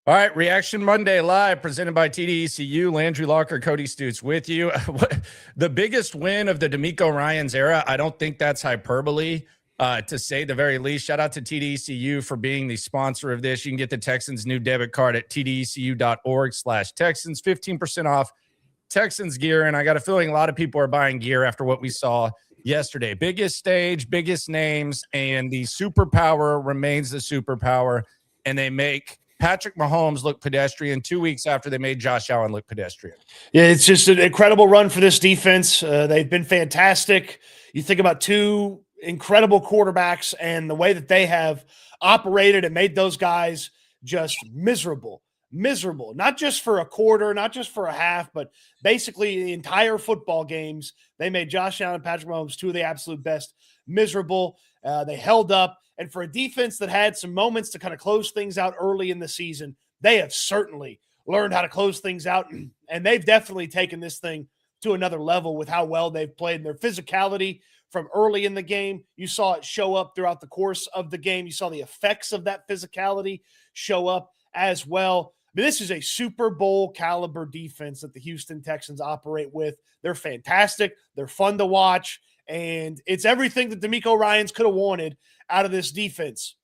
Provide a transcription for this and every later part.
All right, Reaction Monday live, presented by TDECU. Landry Locker, Cody Stoots with you. The biggest win of the D'Amico Ryans era, I don't think that's hyperbole, to say the very least. Shout out to TDECU for being the sponsor of this. You can get the Texans' new debit card at tdecu.org/Texans, 15% off Texans gear. And I got a feeling a lot of people are buying gear after what we saw yesterday. Biggest stage, biggest names, and the superpower remains the superpower. And they make Patrick Mahomes look pedestrian 2 weeks after they made Josh Allen look pedestrian. Yeah, it's just an incredible run for this defense. They've been fantastic. You think about two incredible quarterbacks and the way that they have operated and made those guys just miserable, not just for a quarter, not just for a half, but basically the entire football games. They made Josh Allen and Patrick Mahomes two of the absolute best miserable. They held up. And for a defense that had some moments to kind of close things out early in the season, they have certainly learned how to close things out. And they've definitely taken this thing to another level with how well they've played. And their physicality from early in the game, you saw it show up throughout the course of the game. You saw the effects of that physicality show up as well. I mean, this is a Super Bowl caliber defense that the Houston Texans operate with. They're fantastic. They're fun to watch. And it's everything that D'Amico Ryans could have wanted out of this defense.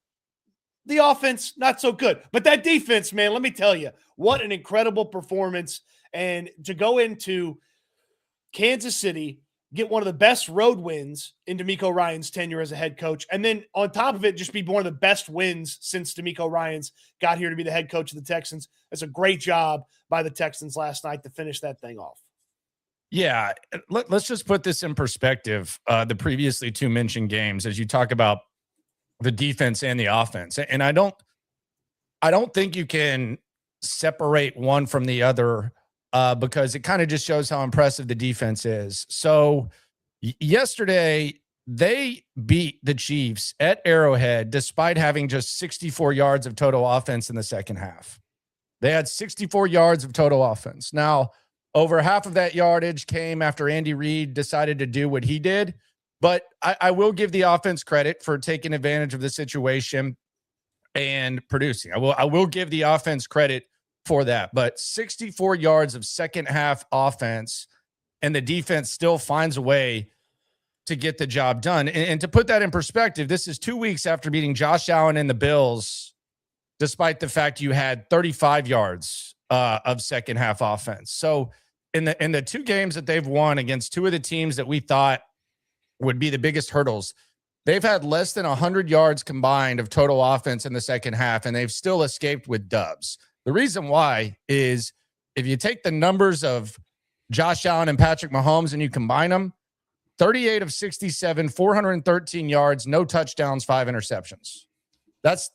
The offense, not so good. But that defense, man, let me tell you, what an incredible performance. And to go into Kansas City, get one of the best road wins in D'Amico Ryans' tenure as a head coach, and then on top of it, just be one of the best wins since D'Amico Ryans got here to be the head coach of the Texans. That's a great job by the Texans last night to finish that thing off. Yeah, let's just put this in perspective, the previously two mentioned games, as you talk about the defense and the offense. And I don't think you can separate one from the other because it kind of just shows how impressive the defense is. So yesterday, they beat the Chiefs at Arrowhead despite having just 64 yards of total offense in the second half. They had 64 yards of total offense. Now, over half of that yardage came after Andy Reid decided to do what he did. But I will give the offense credit for taking advantage of the situation and producing. I will give the offense credit for that. But 64 yards of second half offense, and the defense still finds a way to get the job done. And to put that in perspective, this is 2 weeks after beating Josh Allen and the Bills, despite the fact you had 35 yards of second half offense. So in the two games that they've won against two of the teams that we thought would be the biggest hurdles, they've had less than 100 yards combined of total offense in the second half, and they've still escaped with dubs. The reason why is if you take the numbers of Josh Allen and Patrick Mahomes and you combine them, 38 of 67, 413 yards, no touchdowns, 5 interceptions. That's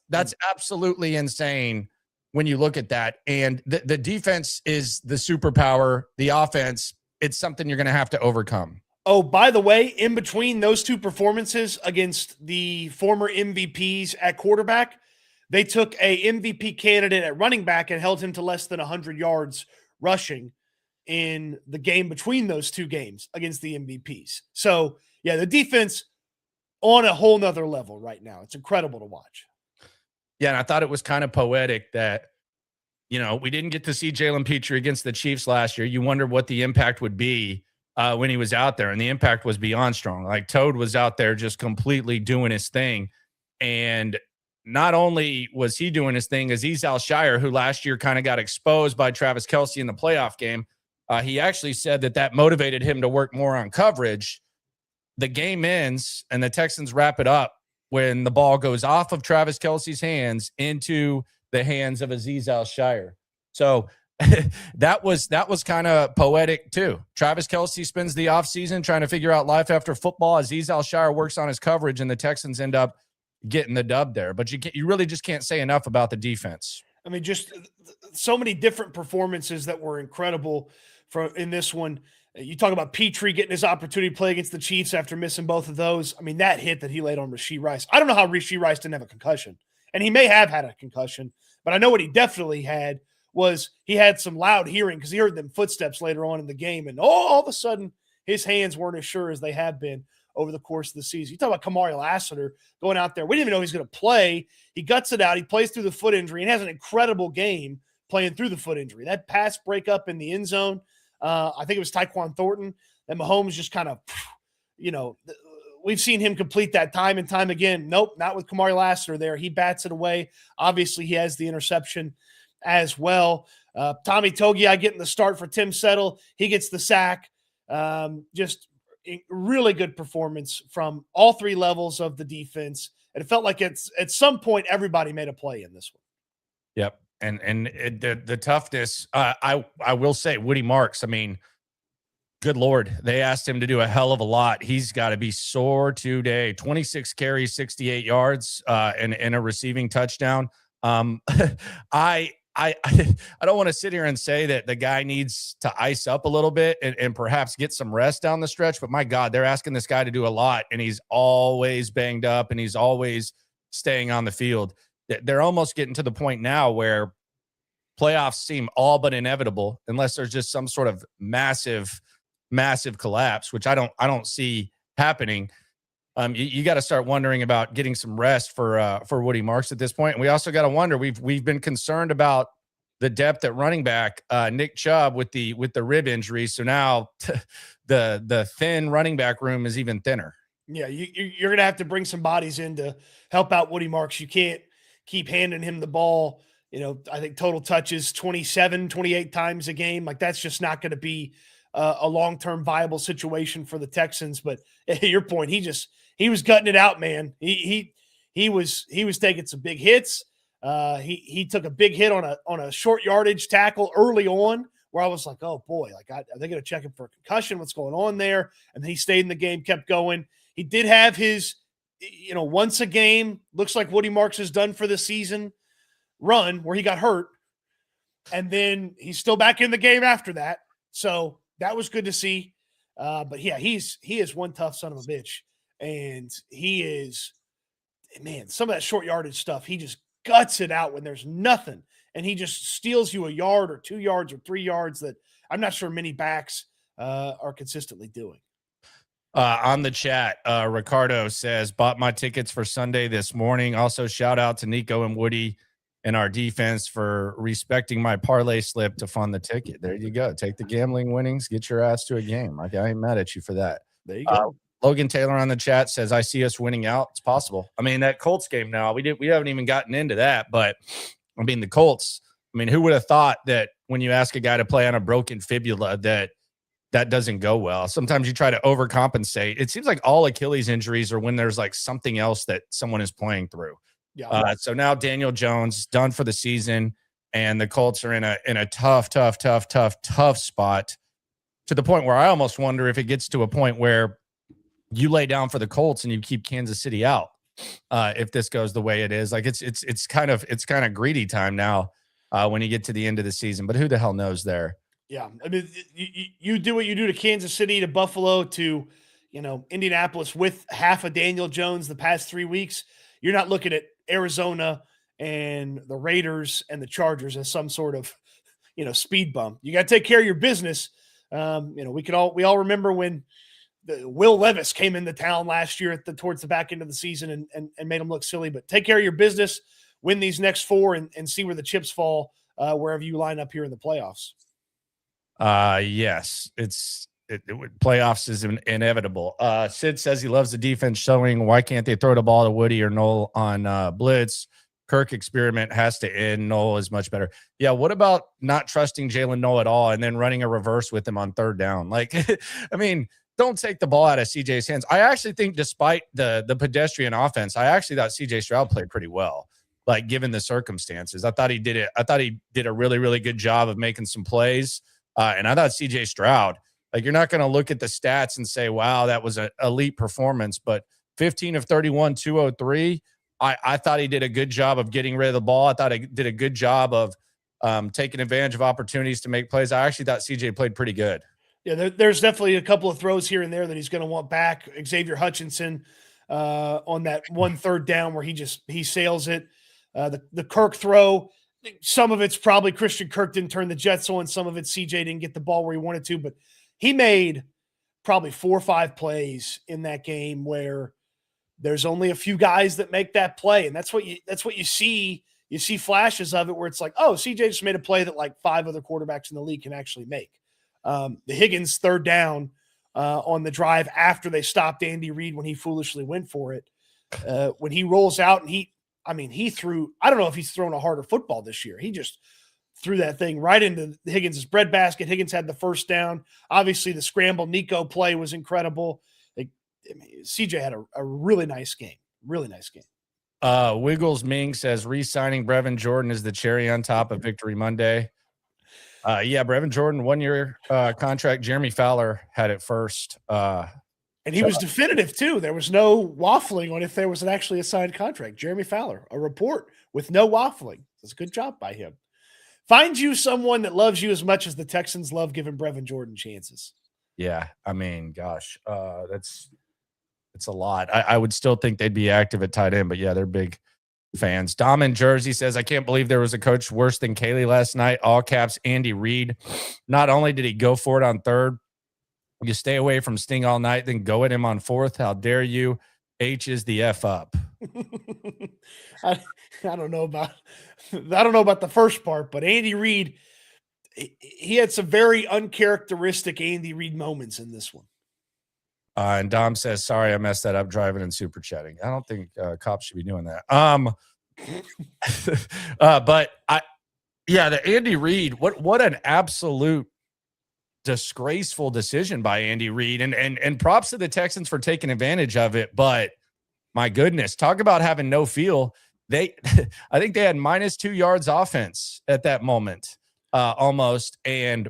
absolutely insane when you look at that. And the defense is the superpower. The offense, it's something you're going to have to overcome. Oh, by the way, in between those two performances against the former MVPs at quarterback, they took a MVP candidate at running back and held him to less than 100 yards rushing in the game between those two games against the MVPs. So, yeah, the defense on a whole nother level right now. It's incredible to watch. Yeah, and I thought it was kind of poetic that, we didn't get to see Jalen Petrie against the Chiefs last year. You wonder what the impact would be when he was out there, and the impact was beyond strong. Like, Toad was out there just completely doing his thing. And not only was he doing his thing, Azeez Al-Shaair, who last year kind of got exposed by Travis Kelce in the playoff game, he actually said that motivated him to work more on coverage. The game ends, and the Texans wrap it up when the ball goes off of Travis Kelce's hands into the hands of Azeez Al-Shaair. So that was kind of poetic too. Travis Kelce spends the offseason trying to figure out life after football. Azeez Al-Shaair works on his coverage, and the Texans end up getting the dub there. But you really just can't say enough about the defense. I mean, just so many different performances that were incredible in this one. You talk about Petrie getting his opportunity to play against the Chiefs after missing both of those. I mean, that hit that he laid on Rashee Rice. I don't know how Rashee Rice didn't have a concussion. And he may have had a concussion, but I know what he definitely had was he had some loud hearing because he heard them footsteps later on in the game. And all of a sudden, his hands weren't as sure as they have been over the course of the season. You talk about Kamari Lassiter going out there. We didn't even know he's going to play. He guts it out. He plays through the foot injury and has an incredible game playing through the foot injury. That pass breakup in the end zone, I think it was Tyquan Thornton, and Mahomes just kind of, we've seen him complete that time and time again. Nope, not with Kamari Lassiter there. He bats it away. Obviously, he has the interception as well. Tommy Togiai getting the start for Tim Settle. He gets the sack. Just really good performance from all three levels of the defense. And it felt like at some point everybody made a play in this one. Yep. And the toughness, I will say, Woody Marks, I mean, good Lord, they asked him to do a hell of a lot. He's got to be sore today. 26 carries, 68 yards, and a receiving touchdown. I don't want to sit here and say that the guy needs to ice up a little bit and perhaps get some rest down the stretch, but my God, they're asking this guy to do a lot, and he's always banged up, and he's always staying on the field. They're almost getting to the point now where playoffs seem all but inevitable unless there's just some sort of massive collapse, which I don't see happening. You got to start wondering about getting some rest for Woody Marks at this point. And we also got to wonder, we've been concerned about the depth at running back, Nick Chubb with the rib injury. So now the thin running back room is even thinner. Yeah, you're going to have to bring some bodies in to help out Woody Marks. You can't keep handing him the ball. I think total touches 27, 28 times a game. Like, that's just not going to be a long-term viable situation for the Texans. But at your point, he was gutting it out, man. He was taking some big hits. He took a big hit on a short yardage tackle early on, where I was like, oh boy, like, are they going to check him for a concussion? What's going on there? And then he stayed in the game, kept going. He did have his, once a game, looks like Woody Marks is done for the season run where he got hurt. And then he's still back in the game after that. So that was good to see. But yeah, he is one tough son of a bitch. And he is, man, some of that short yardage stuff, he just guts it out when there's nothing. And he just steals you a yard or 2 yards or 3 yards that I'm not sure many backs are consistently doing. On the chat, Ricardo says, bought my tickets for Sunday this morning. Also, shout out to Nico and Woody and our defense for respecting my parlay slip to fund the ticket. There you go. Take the gambling winnings, get your ass to a game. I ain't mad at you for that. There you go. Logan Taylor on the chat says, I see us winning out. It's possible. I mean, that Colts game now, we haven't even gotten into that, but I mean, the Colts, I mean, who would have thought that when you ask a guy to play on a broken fibula that doesn't go well? Sometimes you try to overcompensate. It seems like all Achilles injuries are when there's like something else that someone is playing through. Yeah. So now Daniel Jones done for the season, and the Colts are in a tough spot, to the point where I almost wonder if it gets to a point where you lay down for the Colts and you keep Kansas City out. If this goes the way it is, like it's kind of greedy time now when you get to the end of the season. But who the hell knows there? Yeah, I mean, you do what you do to Kansas City, to Buffalo, to Indianapolis with half of Daniel Jones the past 3 weeks. You're not looking at Arizona and the Raiders and the Chargers as some sort of speed bump. You got to take care of your business. We all remember when Will Levis came into town last year towards the back end of the season and made them look silly. But take care of your business, win these next 4, and see where the chips fall wherever you line up here in the playoffs. Yes, playoffs is inevitable. Sid says he loves the defense showing. Why can't they throw the ball to Woody or Noel on blitz? Kirk experiment has to end. Noel is much better. Yeah. What about not trusting Jalen Noel at all and then running a reverse with him on third down? Like, I mean, don't take the ball out of CJ's hands. I actually think, despite the pedestrian offense, I actually thought CJ Stroud played pretty well, like, given the circumstances. I thought he did it. I thought he did a really, really good job of making some plays. And I thought CJ Stroud, like, you're not going to look at the stats and say, wow, that was an elite performance, but 15 of 31, 203. I thought he did a good job of getting rid of the ball. I thought he did a good job of taking advantage of opportunities to make plays. I actually thought CJ played pretty good. Yeah, there's definitely a couple of throws here and there that he's going to want back. Xavier Hutchinson on that 1 3rd down where he sails it. The Kirk throw, some of it's probably Christian Kirk didn't turn the Jets on. Some of it CJ didn't get the ball where he wanted to, but he made probably 4 or 5 plays in that game where there's only a few guys that make that play. And that's what you see. You see flashes of it where it's like, oh, CJ just made a play that like 5 other quarterbacks in the league can actually make. The Higgins third down on the drive after they stopped Andy Reid when he foolishly went for it. When he rolls out and he threw, I don't know if he's thrown a harder football this year. He just threw that thing right into Higgins' breadbasket. Higgins had the first down. Obviously, the scramble Nico play was incredible. CJ had a really nice game. Really nice game. Wiggles Ming says re-signing Brevin Jordan is the cherry on top of Victory Monday. Yeah, Brevin Jordan, 1-year contract. Jeremy Fowler had it first. And he was definitive, too. There was no waffling on if there was actually a signed contract. Jeremy Fowler, a report with no waffling. That's a good job by him. Find you someone that loves you as much as the Texans love giving Brevin Jordan chances. Yeah, I mean, gosh, it's a lot. I would still think they'd be active at tight end, but yeah, they're big fans. Dom in Jersey says, I can't believe there was a coach worse than Kaylee last night. All caps, Andy Reid. Not only did he go for it on third, you stay away from Sting all night, then go at him on fourth. How dare you? H is the F up. I don't know about the first part, but Andy Reid, he had some very uncharacteristic Andy Reid moments in this one. And Dom says, sorry, I messed that up driving and super chatting. I don't think cops should be doing that. But the Andy Reid, what an absolute disgraceful decision by Andy Reid, and props to the Texans for taking advantage of it. But my goodness, talk about having no feel. I think they had -2 yards offense at that moment, almost, and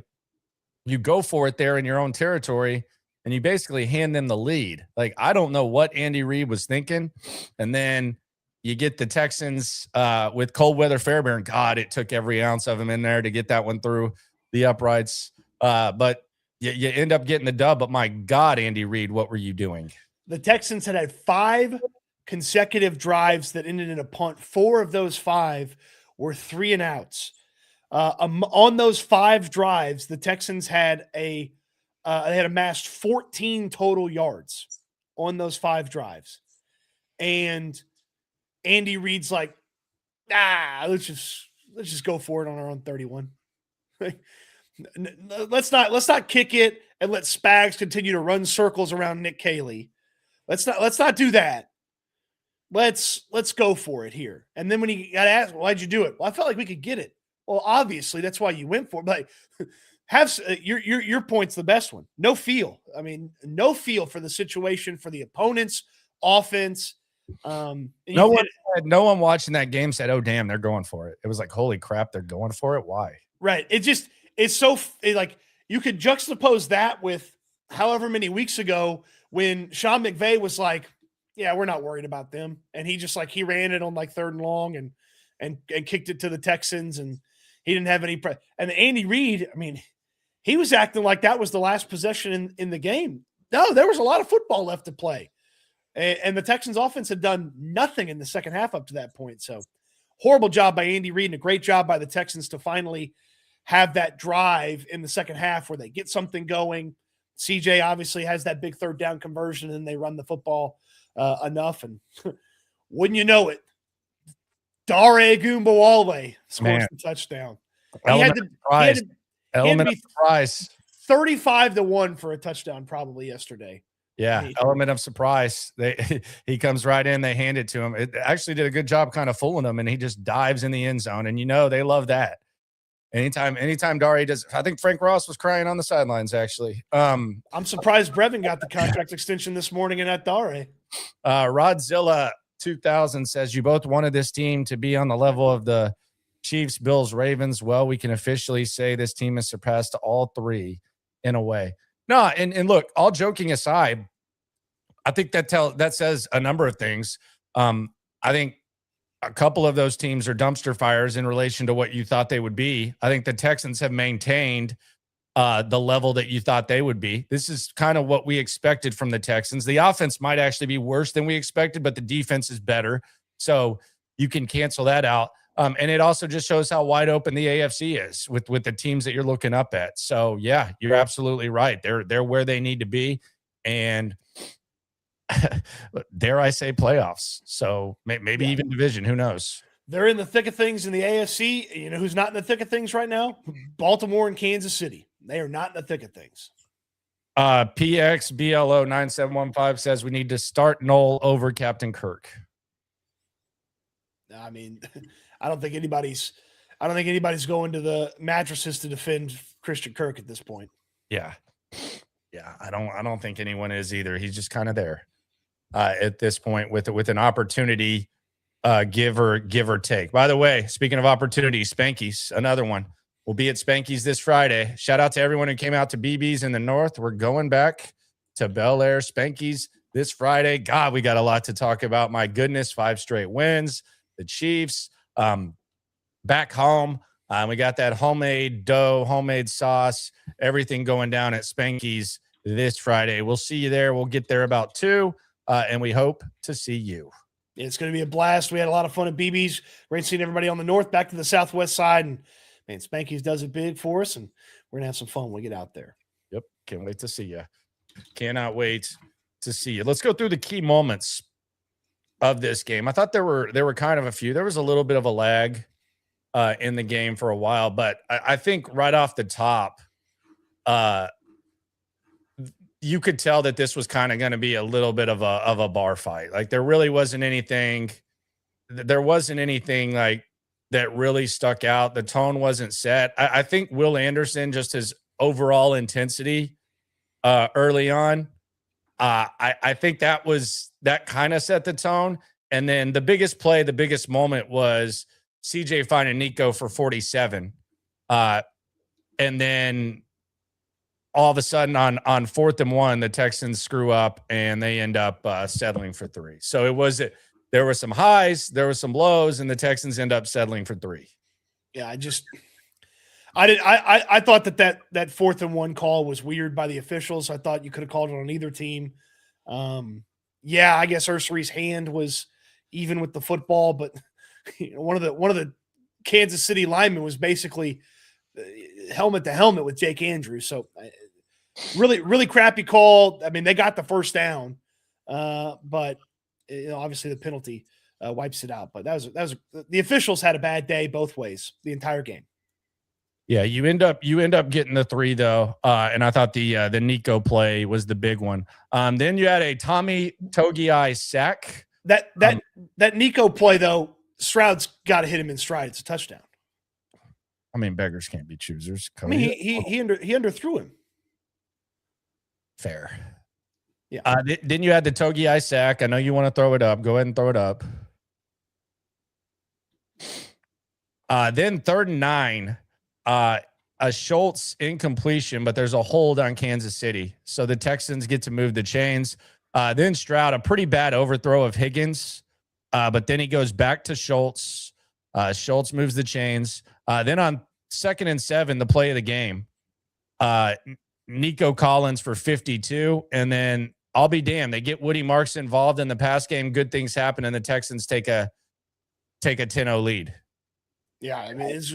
you go for it there in your own territory, and you basically hand them the lead. Like, I don't know what Andy Reid was thinking, and then you get the Texans with cold weather Fairbairn. God, it took every ounce of him in there to get that one through the uprights. But you end up getting the dub. But my God, Andy Reid, what were you doing? The Texans had 5 consecutive drives that ended in a punt. 4 of those 5 were 3 and outs. On those 5 drives, the Texans had amassed 14 total yards on those 5 drives. And Andy Reid's like, let's just go for it on our own 31. Let's not kick it and let Spags continue to run circles around Nick Caley. Let's not do that. Let's go for it here. And then when he got asked, why'd you do it? Well, I felt like we could get it. Well, obviously that's why you went for it. But have your point's the best one. No feel. I mean, no feel for the situation, for the opponent's offense. No one watching that game said, "Oh, damn, they're going for it." It was like, "Holy crap, they're going for it." Why? Right. Like you could juxtapose that with however many weeks ago when Sean McVay was like, "Yeah, we're not worried about them," and he ran it on like 3rd and long and kicked it to the Texans, and he didn't have any. And Andy Reid, I mean, he was acting like that was the last possession in the game. No, there was a lot of football left to play. And the Texans offense had done nothing in the second half up to that point. So horrible job by Andy Reid and a great job by the Texans to finally have that drive in the second half where they get something going. CJ obviously has that big 3rd down conversion and they run the football enough. And wouldn't you know it, Dare Goombawale scores the touchdown. Element of surprise. 35-1 for a touchdown probably yesterday. Yeah, element of surprise. He comes right in, they hand it to him. It actually did a good job kind of fooling him, and he just dives in the end zone. And they love that. Anytime Dare does, I think Frank Ross was crying on the sidelines, actually. I'm surprised Brevin got the contract extension this morning and not Dare. Rodzilla 2000 says, you both wanted this team to be on the level of the Chiefs, Bills, Ravens. Well, we can officially say this team has surpassed all 3 in a way. No, and look, all joking aside, I think that says a number of things. I think a couple of those teams are dumpster fires in relation to what you thought they would be. I think the Texans have maintained the level that you thought they would be. This is kind of what we expected from the Texans. The offense might actually be worse than we expected, but the defense is better. So you can cancel that out. And it also just shows how wide open the AFC is with the teams that you're looking up at. So yeah, you're absolutely right. They're where they need to be. And dare I say playoffs. So maybe even division, who knows? They're in the thick of things in the AFC. You know who's not in the thick of things right now? Baltimore and Kansas City. They are not in the thick of things. PXBLO9715 says we need to start Noel over Captain Kirk. I mean, I don't think anybody's going to the mattresses to defend Christian Kirk at this point. Yeah. I don't think anyone is either. He's just kind of there at this point with an opportunity. Give or take. By the way, speaking of opportunities, Spanky's, another one. We'll be at Spanky's this Friday. Shout out to everyone who came out to BB's in the North. We're going back to Bel Air Spanky's this Friday. God, we got a lot to talk about. My goodness, 5 straight wins. The Chiefs, back home. We got that homemade dough, homemade sauce, everything going down at Spanky's this Friday. We'll see you there. We'll get there about 2, and we hope to see you. It's going to be a blast. We had a lot of fun at BB's. Great seeing everybody on the north, back to the southwest side. And, man, Spanky's does it big for us, and we're going to have some fun when we get out there. Yep. Can't wait to see you. Cannot wait to see you. Let's go through the key moments of this game. I thought there were kind of a few. There was a little bit of a lag in the game for a while, but I think right off the top, you could tell that this was kind of going to be a little bit of a bar fight. Like there really wasn't anything. There wasn't anything like that really stuck out. The tone wasn't set. I think Will Anderson, just his overall intensity early on, I think that kind of set the tone. And then the biggest play, the biggest moment was CJ finding Nico for 47. And then all of a sudden on 4th and 1, the Texans screw up and they end up settling for 3. So there were some highs, there were some lows, and the Texans end up settling for 3. Yeah, I thought that 4th and 1 call was weird by the officials. I thought you could have called it on either team. Yeah, I guess Ursay's hand was even with the football, but one of the Kansas City linemen was basically helmet to helmet with Jake Andrews. So really, really crappy call. I mean, they got the first down, but obviously the penalty wipes it out. But that was the officials had a bad day both ways the entire game. Yeah, you end up getting the 3 though, and I thought the Nico play was the big one. Then you had a Tommy Togiai sack. That Nico play though, Stroud's got to hit him in stride. It's a touchdown. I mean, beggars can't be choosers. I mean, he underthrew him. Fair. Yeah. Then you had the Togiai sack. I know you want to throw it up. Go ahead and throw it up. Then 3rd and 9. A Schultz incompletion, but there's a hold on Kansas City. So the Texans get to move the chains. Then Stroud, a pretty bad overthrow of Higgins. But then he goes back to Schultz. Schultz moves the chains. Then on 2nd and 7, the play of the game, Nico Collins for 52. And then I'll be damned, they get Woody Marks involved in the pass game. Good things happen, and the Texans take a 10-0 lead. Yeah, I mean, it's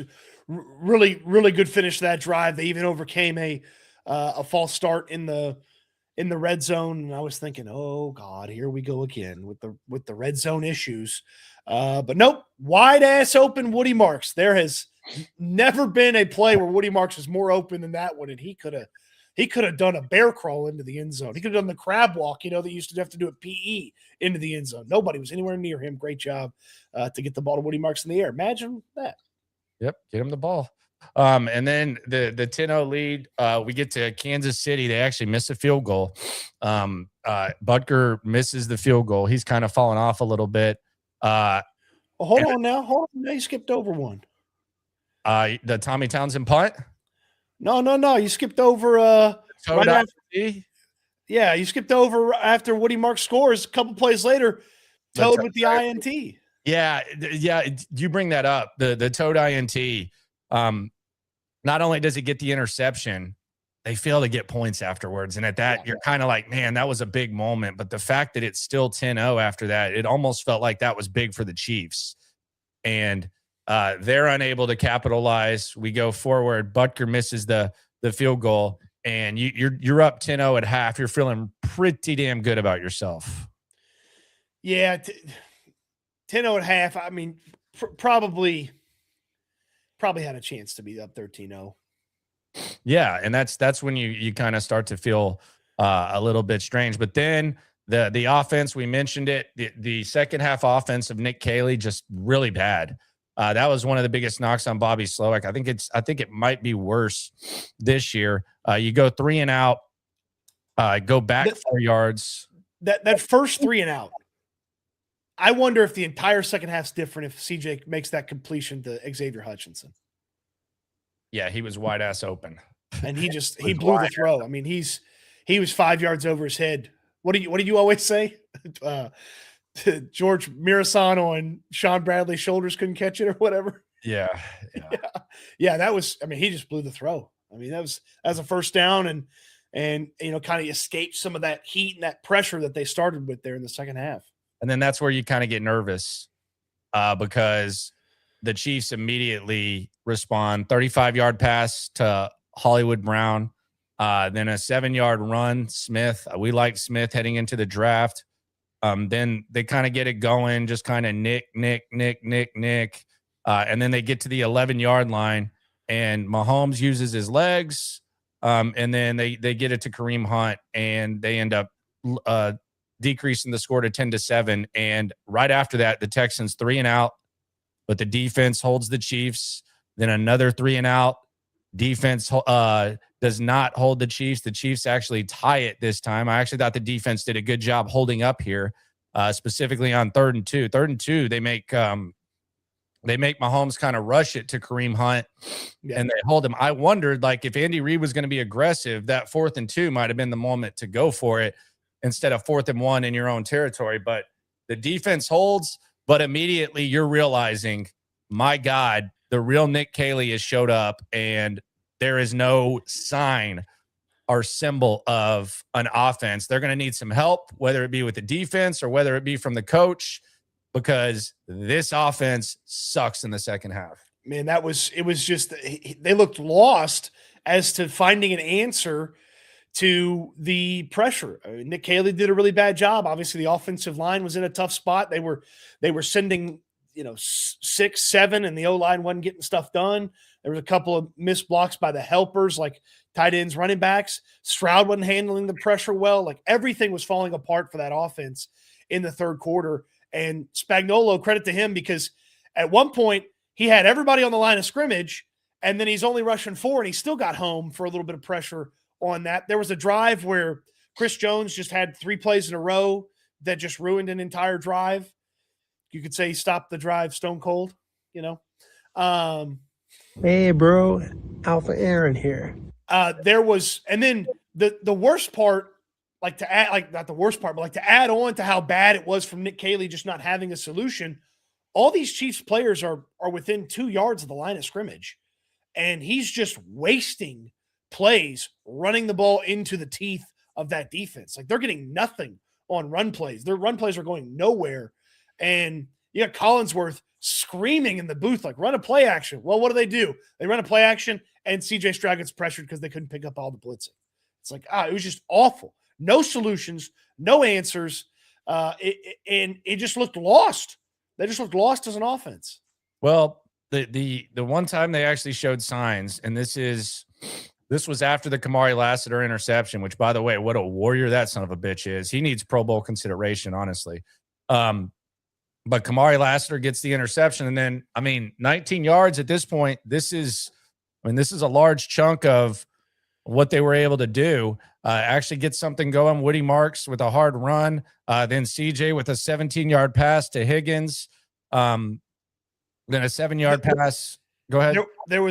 really, really good finish to that drive. They even overcame a false start in the red zone. And I was thinking, oh God, here we go again with the red zone issues. But nope, wide ass open Woody Marks. There has never been a play where Woody Marks was more open than that one, and he could have done a bear crawl into the end zone. He could have done the crab walk, they used to have to do at PE into the end zone. Nobody was anywhere near him. Great job to get the ball to Woody Marks in the air. Imagine that. Yep, get him the ball. And then the 10-0 lead, we get to Kansas City. They actually miss a field goal. Butker misses the field goal. He's kind of fallen off a little bit. Hold on now. You skipped over one. The Tommy Townsend punt? No. You skipped over right after. Yeah, you skipped over after Woody Marks scores. A couple plays later, Toad with the INT. Yeah. You bring that up. The Toad INT. Not only does he get the interception, they fail to get points afterwards. And at that, you're kind of like, man, that was a big moment. But the fact that it's still 10-0 after that, it almost felt like that was big for the Chiefs. And They're unable to capitalize. We go forward. Butker misses the field goal, and you're up 10-0 at half. You're feeling pretty damn good about yourself. Yeah, 10-0 at half. I mean, probably had a chance to be up 13-0. Yeah, and that's when you kind of start to feel a little bit strange. But then the offense, we mentioned it, the second half offense of Nick Caley, just really bad. That was one of the biggest knocks on Bobby Slowik. I think it might be worse this year. You go 3 and out, go back 4 yards. That first 3 and out. I wonder if the entire second half's different if CJ makes that completion to Xavier Hutchinson. Yeah, he was wide ass open, and he blew the throw. I mean, he was 5 yards over his head. What did you always say? George Mirasan on Sean Bradley's shoulders couldn't catch it or whatever. Yeah. That was. I mean, he just blew the throw. I mean, that was a first down and kind of escaped some of that heat and that pressure that they started with there in the second half. And then that's where you kind of get nervous because the Chiefs immediately respond. 35-yard pass to Hollywood Brown, then a 7-yard run. Smith, we like Smith heading into the draft. Then they kind of get it going, just kind of nick. And then they get to the 11-yard line, and Mahomes uses his legs. And then they get it to Kareem Hunt, and they end up decreasing the score to 10-7. And right after that, the Texans 3 and out, but the defense holds the Chiefs. Then another 3 and out. Defense does not hold the Chiefs. The Chiefs actually tie it this time. I actually thought the defense did a good job holding up here, specifically on 3rd and 2. 3rd and 2, they make Mahomes kind of rush it to Kareem Hunt, and they hold him. I wondered, like, if Andy Reid was going to be aggressive, that 4th and 2 might have been the moment to go for it instead of 4th and 1 in your own territory. But the defense holds, but immediately you're realizing, my God, the real Nick Caley has showed up, and there is no sign or symbol of an offense. They're going to need some help, whether it be with the defense or whether it be from the coach, because this offense sucks in the second half. Man, it was just, they looked lost as to finding an answer to the pressure. Nick Caley did a really bad job. Obviously, the offensive line was in a tough spot. They were sending 6, 7, and the O-line wasn't getting stuff done. There was a couple of missed blocks by the helpers, like tight ends, running backs. Stroud wasn't handling the pressure well. Like, everything was falling apart for that offense in the third quarter. And Spagnuolo, credit to him, because at one point he had everybody on the line of scrimmage, and then he's only rushing 4, and he still got home for a little bit of pressure on that. There was a drive where Chris Jones just had 3 plays in a row that just ruined an entire drive. You could say he stopped the drive stone cold, Hey, bro, Alpha Aaron here. There was, and then the worst part, to add on to how bad it was from Nick Caley just not having a solution. All these Chiefs players are within 2 yards of the line of scrimmage, and he's just wasting plays running the ball into the teeth of that defense. Like, they're getting nothing on run plays. Their run plays are going nowhere. And you got Collinsworth screaming in the booth, like, run a play action. Well, what do? They run a play action, and CJ Stroud gets pressured because they couldn't pick up all the blitzing. It's like, it was just awful. No solutions, no answers. And it just looked lost. They just looked lost as an offense. Well, the one time they actually showed signs, and this was after the Kamari Lassiter interception, which, by the way, what a warrior that son of a bitch is. He needs Pro Bowl consideration, honestly. But Kamari Lassiter gets the interception, and then, 19 yards at this point. This is a large chunk of what they were able to do. Actually get something going. Woody Marks with a hard run. Then CJ with a 17-yard pass to Higgins. Then a 7-yard pass. Go ahead. There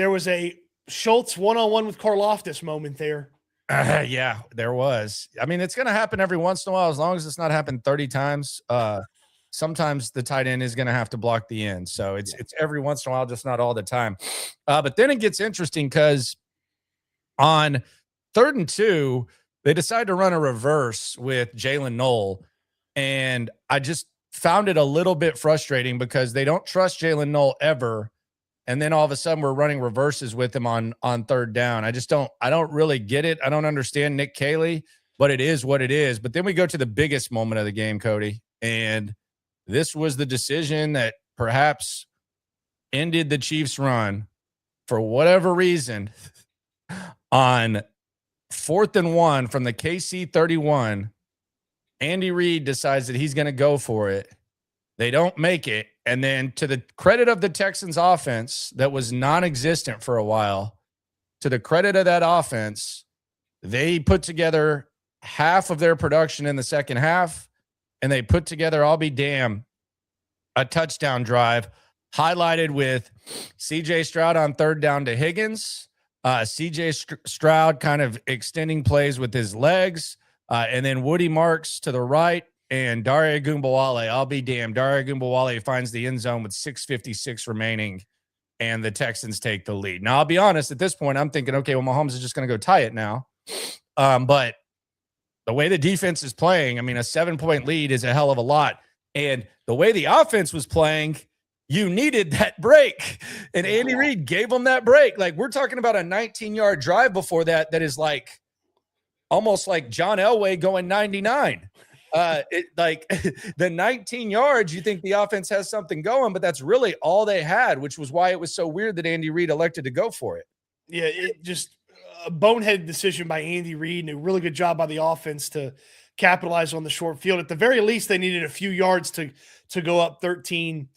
was a Schultz one-on-one with Karlaftis moment there. Yeah, there was. It's going to happen every once in a while, as long as it's not happened 30 times. Sometimes the tight end is going to have to block the end. So it's every once in a while, just not all the time. But then it gets interesting because on 3rd and 2, they decide to run a reverse with Jalen Knoll. And found it a little bit frustrating because they don't trust Jalen Noel ever. And then all of a sudden we're running reverses with him on third down. I don't really get it. I don't understand Nick Caley, but it is what it is. But then we go to the biggest moment of the game, Cody. And this was the decision that perhaps ended the Chiefs' run for whatever reason on 4th and 1 from the KC 31. Andy Reid decides that he's going to go for it. They don't make it. And then to the credit of the Texans offense that was non-existent for a while, to the credit of that offense, they put together half of their production in the second half, and they put together, I'll be damned, a touchdown drive highlighted with CJ Stroud on third down to Higgins, CJ Stroud kind of extending plays with his legs, and then Woody Marks to the right, and Dare Ogunbowale, I'll be damned. Dare Ogunbowale finds the end zone with 6:56 remaining, and the Texans take the lead. Now, I'll be honest, at this point, I'm thinking, okay, well, Mahomes is just going to go tie it now. But the way the defense is playing, I mean, a 7-point lead is a hell of a lot. And the way the offense was playing, you needed that break. And Andy Reid gave them that break. Like, we're talking about a 19-yard drive before that is like almost like John Elway going 99. The 19 yards, you think the offense has something going, but that's really all they had, which was why it was so weird that Andy Reid elected to go for it. Yeah, it just a boneheaded decision by Andy Reid, and a really good job by the offense to capitalize on the short field. At the very least, they needed a few yards to go up 13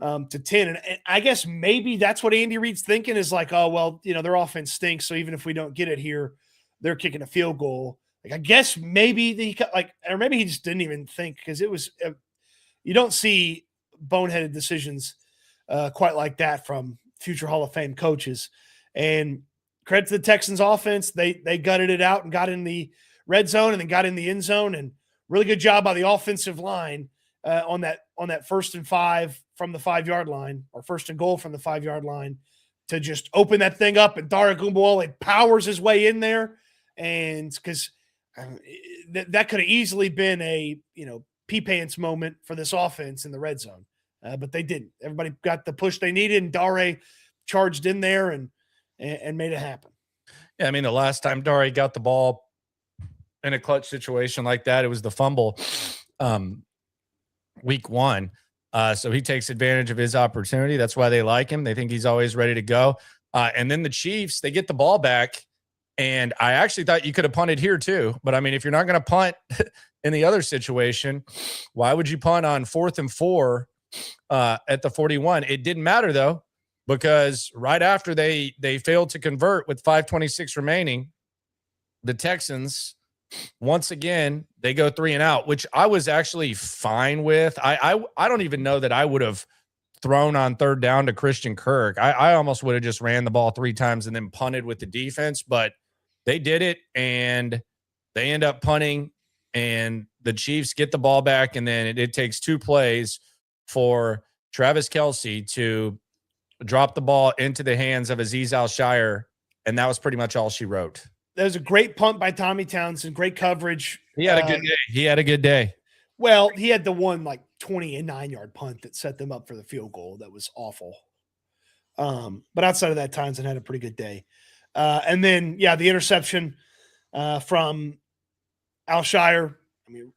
to 10. And I guess maybe that's what Andy Reid's thinking is like, oh, well, their offense stinks. So even if we don't get it here, they're kicking a field goal. Like, I guess maybe or maybe he just didn't even think, because it was, you don't see boneheaded decisions quite like that from future Hall of Fame coaches. And credit to the Texans offense. They gutted it out and got in the red zone and then got in the end zone, and really good job by the offensive line on that 1st and 5 from the 5-yard line, or 1st and goal from the 5-yard line, to just open that thing up. And Dare Ogunbowale powers his way in there. And because that could have easily been a, pee pants moment for this offense in the red zone. But they didn't. Everybody got the push they needed, and Dare charged in there and made it happen. Yeah, I mean, the last time Dare got the ball in a clutch situation like that, it was the fumble week 1. So he takes advantage of his opportunity. That's why they like him. They think he's always ready to go. And then the Chiefs, they get the ball back. And I actually thought you could have punted here too. But I mean, if you're not going to punt in the other situation, why would you punt on 4th and 4 at the 41? It didn't matter though, because right after they failed to convert with 5:26 remaining, the Texans, once again, they go 3 and out, which I was actually fine with. I don't even know that I would have thrown on 3rd down to Christian Kirk. I almost would have just ran the ball 3 times and then punted with the defense, but they did it, and they end up punting, and the Chiefs get the ball back, and then it takes 2 plays for Travis Kelce to drop the ball into the hands of Azeez Al-Shire, and that was pretty much all she wrote. That was a great punt by Tommy Townsend, great coverage. He had a good day. He had a good day. Well, he had the one 29-yard punt that set them up for the field goal. That was awful. But outside of that, Townsend had a pretty good day. And then, the interception from Al-Shire, I mean,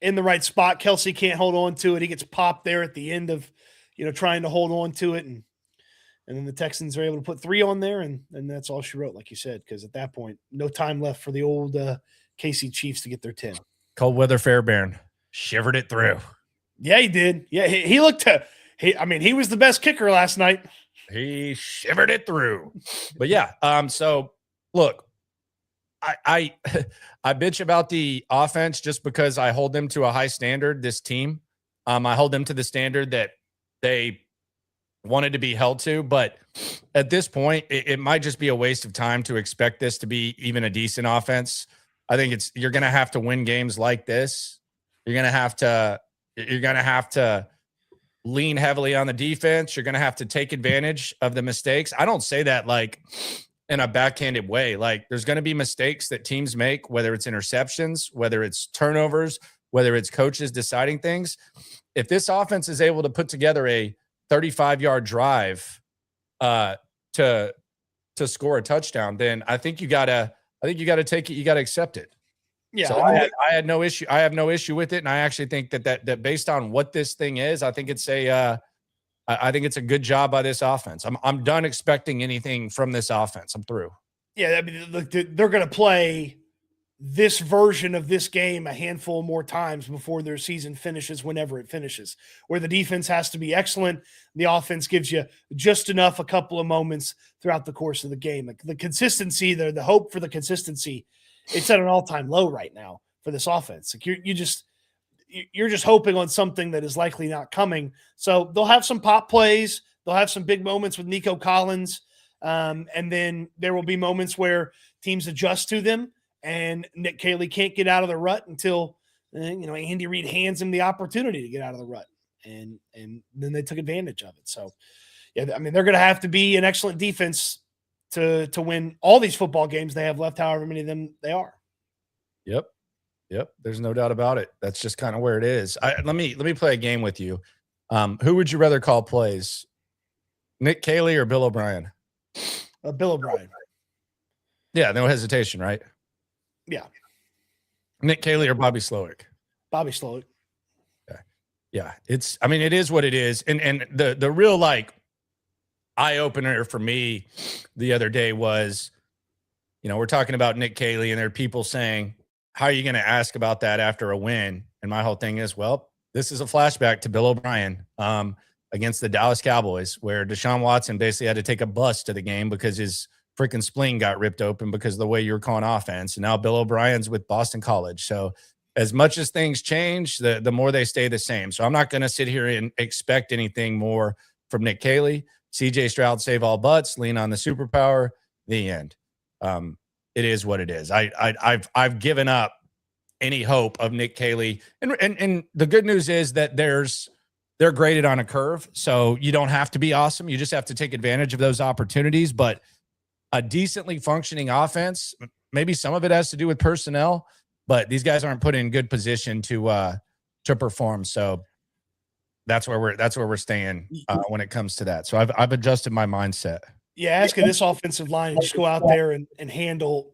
in the right spot. Kelce can't hold on to it. He gets popped there at the end of, trying to hold on to it. And then the Texans are able to put 3 on there, and that's all she wrote, like you said, because at that point, no time left for the old KC Chiefs to get their 10. Cold weather Fairbairn shivered it through. Yeah, he did. Yeah, he looked he was the best kicker last night. He shivered it through. But yeah, so look, I bitch about the offense just because I hold them to a high standard, this team. I hold them to the standard that they wanted to be held to, but at this point, it might just be a waste of time to expect this to be even a decent offense. I think you're going to have to win games like this. You're going to have to lean heavily on the defense. You're going to have to take advantage of the mistakes. I don't say that like in a backhanded way. Like, there's going to be mistakes that teams make, whether it's interceptions, whether it's turnovers, whether it's coaches deciding things. If this offense is able to put together a 35-yard drive to score a touchdown, then I think you gotta take it. You gotta accept it. Yeah, so I had no issue. I have no issue with it, and I actually think that based on what this thing is, I think it's a good job by this offense. I'm done expecting anything from this offense. I'm through. Yeah, I mean, look, they're going to play this version of this game a handful more times before their season finishes, whenever it finishes, where the defense has to be excellent. The offense gives you just enough, a couple of moments throughout the course of the game. Like the consistency, the hope for the consistency, it's at an all-time low right now for this offense. Like you're just hoping on something that is likely not coming. So they'll have some pop plays. They'll have some big moments with Nico Collins. And then there will be moments where teams adjust to them, and Nick Caley can't get out of the rut until, Andy Reid hands him the opportunity to get out of the rut. And then they took advantage of it. So, yeah, I mean, they're going to have to be an excellent defense to win all these football games they have left, however many of them they are. Yep. There's no doubt about it. That's just kind of where it is. Let me play a game with you. Who would you rather call plays, Nick Caley or Bill O'Brien? Bill O'Brien. Yeah, no hesitation, right? Yeah. Nick Caley or Bobby Slowick? Bobby Slowick. Okay. Yeah, it is what it is. And the real eye opener for me the other day was, we're talking about Nick Caley, and there are people saying, how are you going to ask about that after a win? And my whole thing is, well, this is a flashback to Bill O'Brien against the Dallas Cowboys, where Deshaun Watson basically had to take a bus to the game because his freaking spleen got ripped open because of the way you were calling offense. And now Bill O'Brien's with Boston College. So as much as things change, the more they stay the same. So I'm not going to sit here and expect anything more from Nick Caley. CJ Stroud, save all butts, lean on the superpower, the end. It is what it is. I've given up any hope of Nick Caley. And the good news is that they're graded on a curve. So you don't have to be awesome. You just have to take advantage of those opportunities. But a decently functioning offense, maybe some of it has to do with personnel, but these guys aren't put in good position to perform. So that's where we're staying when it comes to that. So I've adjusted my mindset. Yeah, asking this offensive line to just go out there and handle,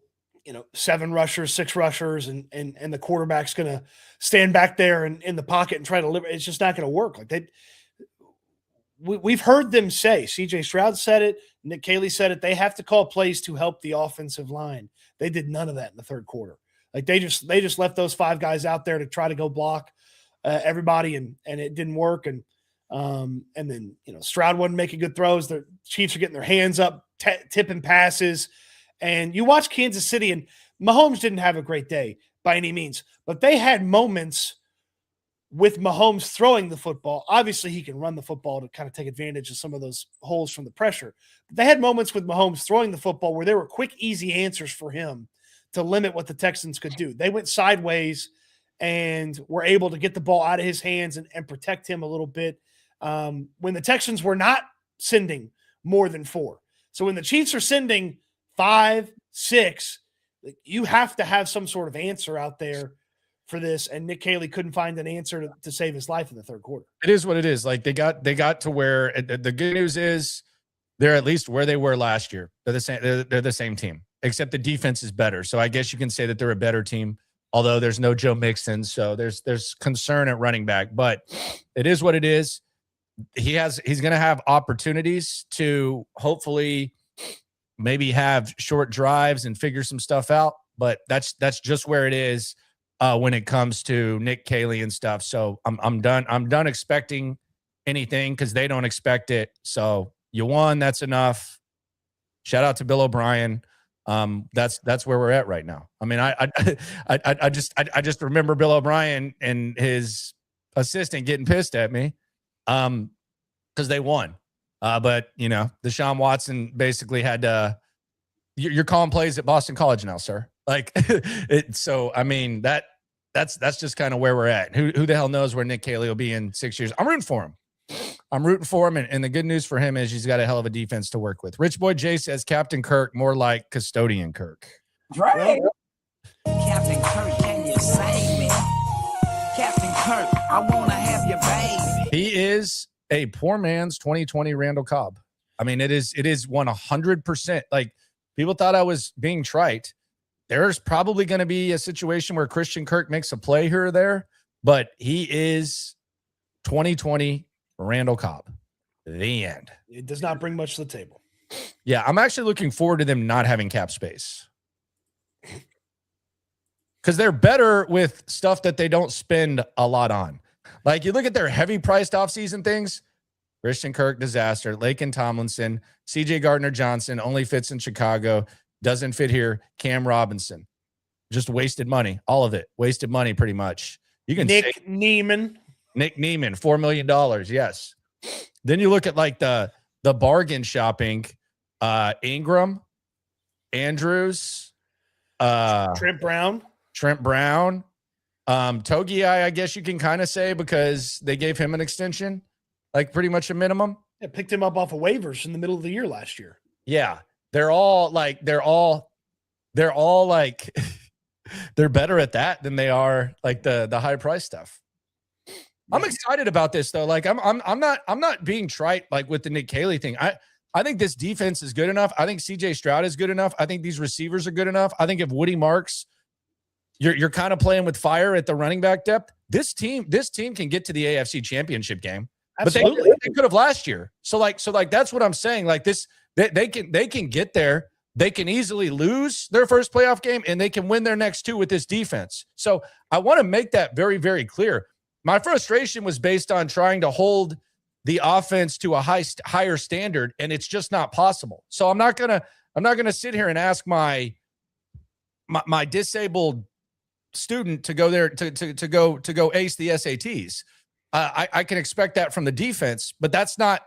7 rushers, 6 rushers, and the quarterback's going to stand back there and in the pocket and try to live. It's just not going to work. Like we've heard them say, CJ Stroud said it, Nick Caley said it, they have to call plays to help the offensive line. They did none of that in the third quarter. Like they just left those 5 guys out there to try to go block everybody, and it didn't work. And then Stroud wasn't making good throws. The Chiefs are getting their hands up, tipping passes. And you watch Kansas City, and Mahomes didn't have a great day by any means, but they had moments with Mahomes throwing the football. Obviously, he can run the football to kind of take advantage of some of those holes from the pressure. But they had moments with Mahomes throwing the football where there were quick, easy answers for him to limit what the Texans could do. They went sideways and were able to get the ball out of his hands and protect him a little bit when the Texans were not sending more than 4. So when the Chiefs are sending 5, 6, you have to have some sort of answer out there for this. And Nick Caley couldn't find an answer to save his life in the third quarter. It is what it is. Like they got to where the good news is they're at least where they were last year. They're the same. They're the same team, except the defense is better. So I guess you can say that they're a better team, although there's no Joe Mixon. So there's concern at running back, but it is what it is. He's going to have opportunities to hopefully maybe have short drives and figure some stuff out, but that's just where it is when it comes to Nick Caley and stuff. So I'm done expecting anything because they don't expect it. So you won, that's enough. Shout out to Bill O'Brien. That's where we're at right now. I mean, I just remember Bill O'Brien and his assistant getting pissed at me because they won. But Deshaun Watson basically had to. You're calling plays at Boston College now, sir. Like so. I mean that's just kind of where we're at. Who the hell knows where Nick Caley will be in 6 years? I'm rooting for him. And the good news for him is he's got a hell of a defense to work with. Rich Boy J says Captain Kirk, more like Custodian Kirk. Right. Captain Kirk, can you save me? Kirk, I wanna have your baby. He is a poor man's 2020 Randall Cobb. I mean, it is 100%. Like, people thought I was being trite. There's probably going to be a situation where Christian Kirk makes a play here or there, but he is 2020 Randall Cobb. The end. It does not bring much to the table. Yeah, I'm actually looking forward to them not having cap space. Because they're better with stuff that they don't spend a lot on. Like, you look at their heavy priced offseason things, Christian Kirk, disaster. Laken Tomlinson, CJ Gardner-Johnson, only fits in Chicago, doesn't fit here. Cam Robinson, just wasted money. All of it. Wasted money pretty much. You can Nick Neiman, $4 million. Yes. Then you look at like the bargain shopping, Ingram, Andrews, Trent Brown. Togi, I guess you can kind of say, because they gave him an extension, like pretty much a minimum. Yeah, picked him up off of waivers in the middle of the year last year. Yeah. They're all like they're better at that than they are like the high price stuff. I'm excited about this though. Like I'm not being trite like with the Nick Caley thing. I think this defense is good enough. I think CJ Stroud is good enough. I think these receivers are good enough. I think if Woody Marks, you're kind of playing with fire at the running back depth. This team can get to the AFC Championship game. Absolutely. But they could have last year. So that's what I'm saying. Like this, they can get there. They can easily lose their first playoff game, and they can win their next two with this defense. So I want to make that very, very clear. My frustration was based on trying to hold the offense to a higher standard, and it's just not possible. So I'm not gonna sit here and ask my disabled student to go there to go ace the SATs. I can expect that from the defense, but that's not.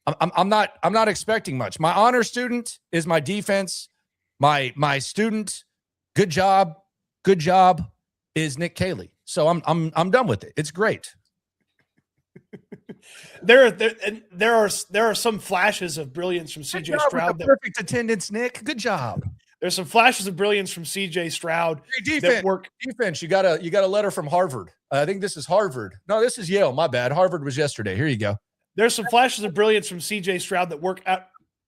I'm not expecting much. My honor student is my defense. My student, good job is Nick Caley. So I'm done with it. It's great. There are some flashes of brilliance from CJ Stroud. Perfect attendance, Nick. Good job. There's some flashes of brilliance from CJ Stroud. Hey, defense. You got a letter from Harvard. I think this is Harvard. No, this is Yale. My bad. Harvard was yesterday. Here you go. There's some flashes of brilliance from CJ Stroud that work out.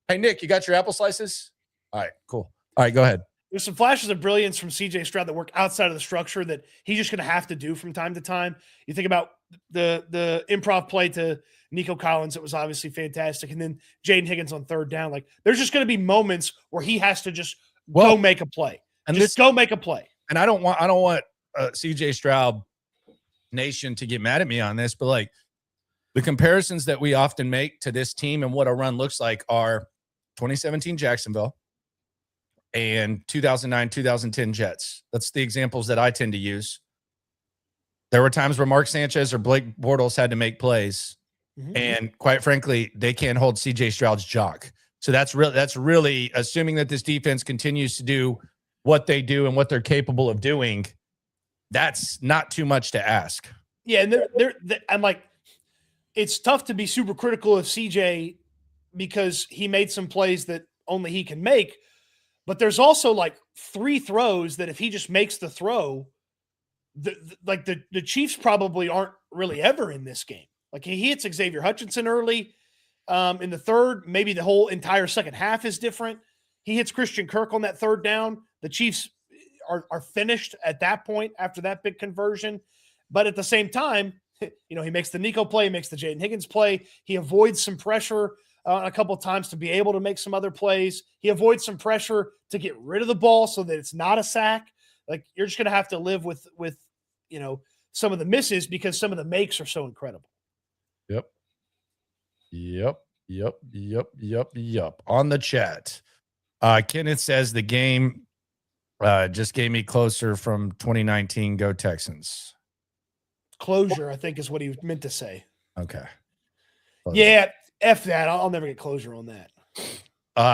Hey, Nick, you got your apple slices? All right, cool. All right, go ahead. There's some flashes of brilliance from CJ Stroud that work outside of the structure that he's just going to have to do from time to time. You think about the improv play to Nico Collins. It was obviously fantastic. And then Jaden Higgins on third down. Like, there's just going to be moments where he has to just go make a play. And go make a play. And I don't want CJ Stroud Nation to get mad at me on this, but like, the comparisons that we often make to this team and what a run looks like are 2017 Jacksonville and 2009, 2010 Jets. That's the examples that I tend to use. There were times where Mark Sanchez or Blake Bortles had to make plays. Mm-hmm. And quite frankly, they can't hold CJ Stroud's jock. So that's really assuming that this defense continues to do what they do and what they're capable of doing. That's not too much to ask. Yeah. And I'm like, it's tough to be super critical of CJ because he made some plays that only he can make. But there's also like 3 throws that if he just makes the throw, the Chiefs probably aren't really ever in this game. Like, he hits Xavier Hutchinson early in the third. Maybe the whole entire second half is different. He hits Christian Kirk on that third down. The Chiefs are finished at that point after that big conversion. But at the same time, he makes the Nico play, makes the Jaden Higgins play. He avoids some pressure a couple of times to be able to make some other plays. He avoids some pressure to get rid of the ball so that it's not a sack. Like, you're just going to have to live with some of the misses because some of the makes are so incredible. Yep. On the chat, Kenneth says the game just gave me closer from 2019. Go Texans. Closure, I think, is what he meant to say. Okay. Closure. Yeah, F that. I'll never get closure on that.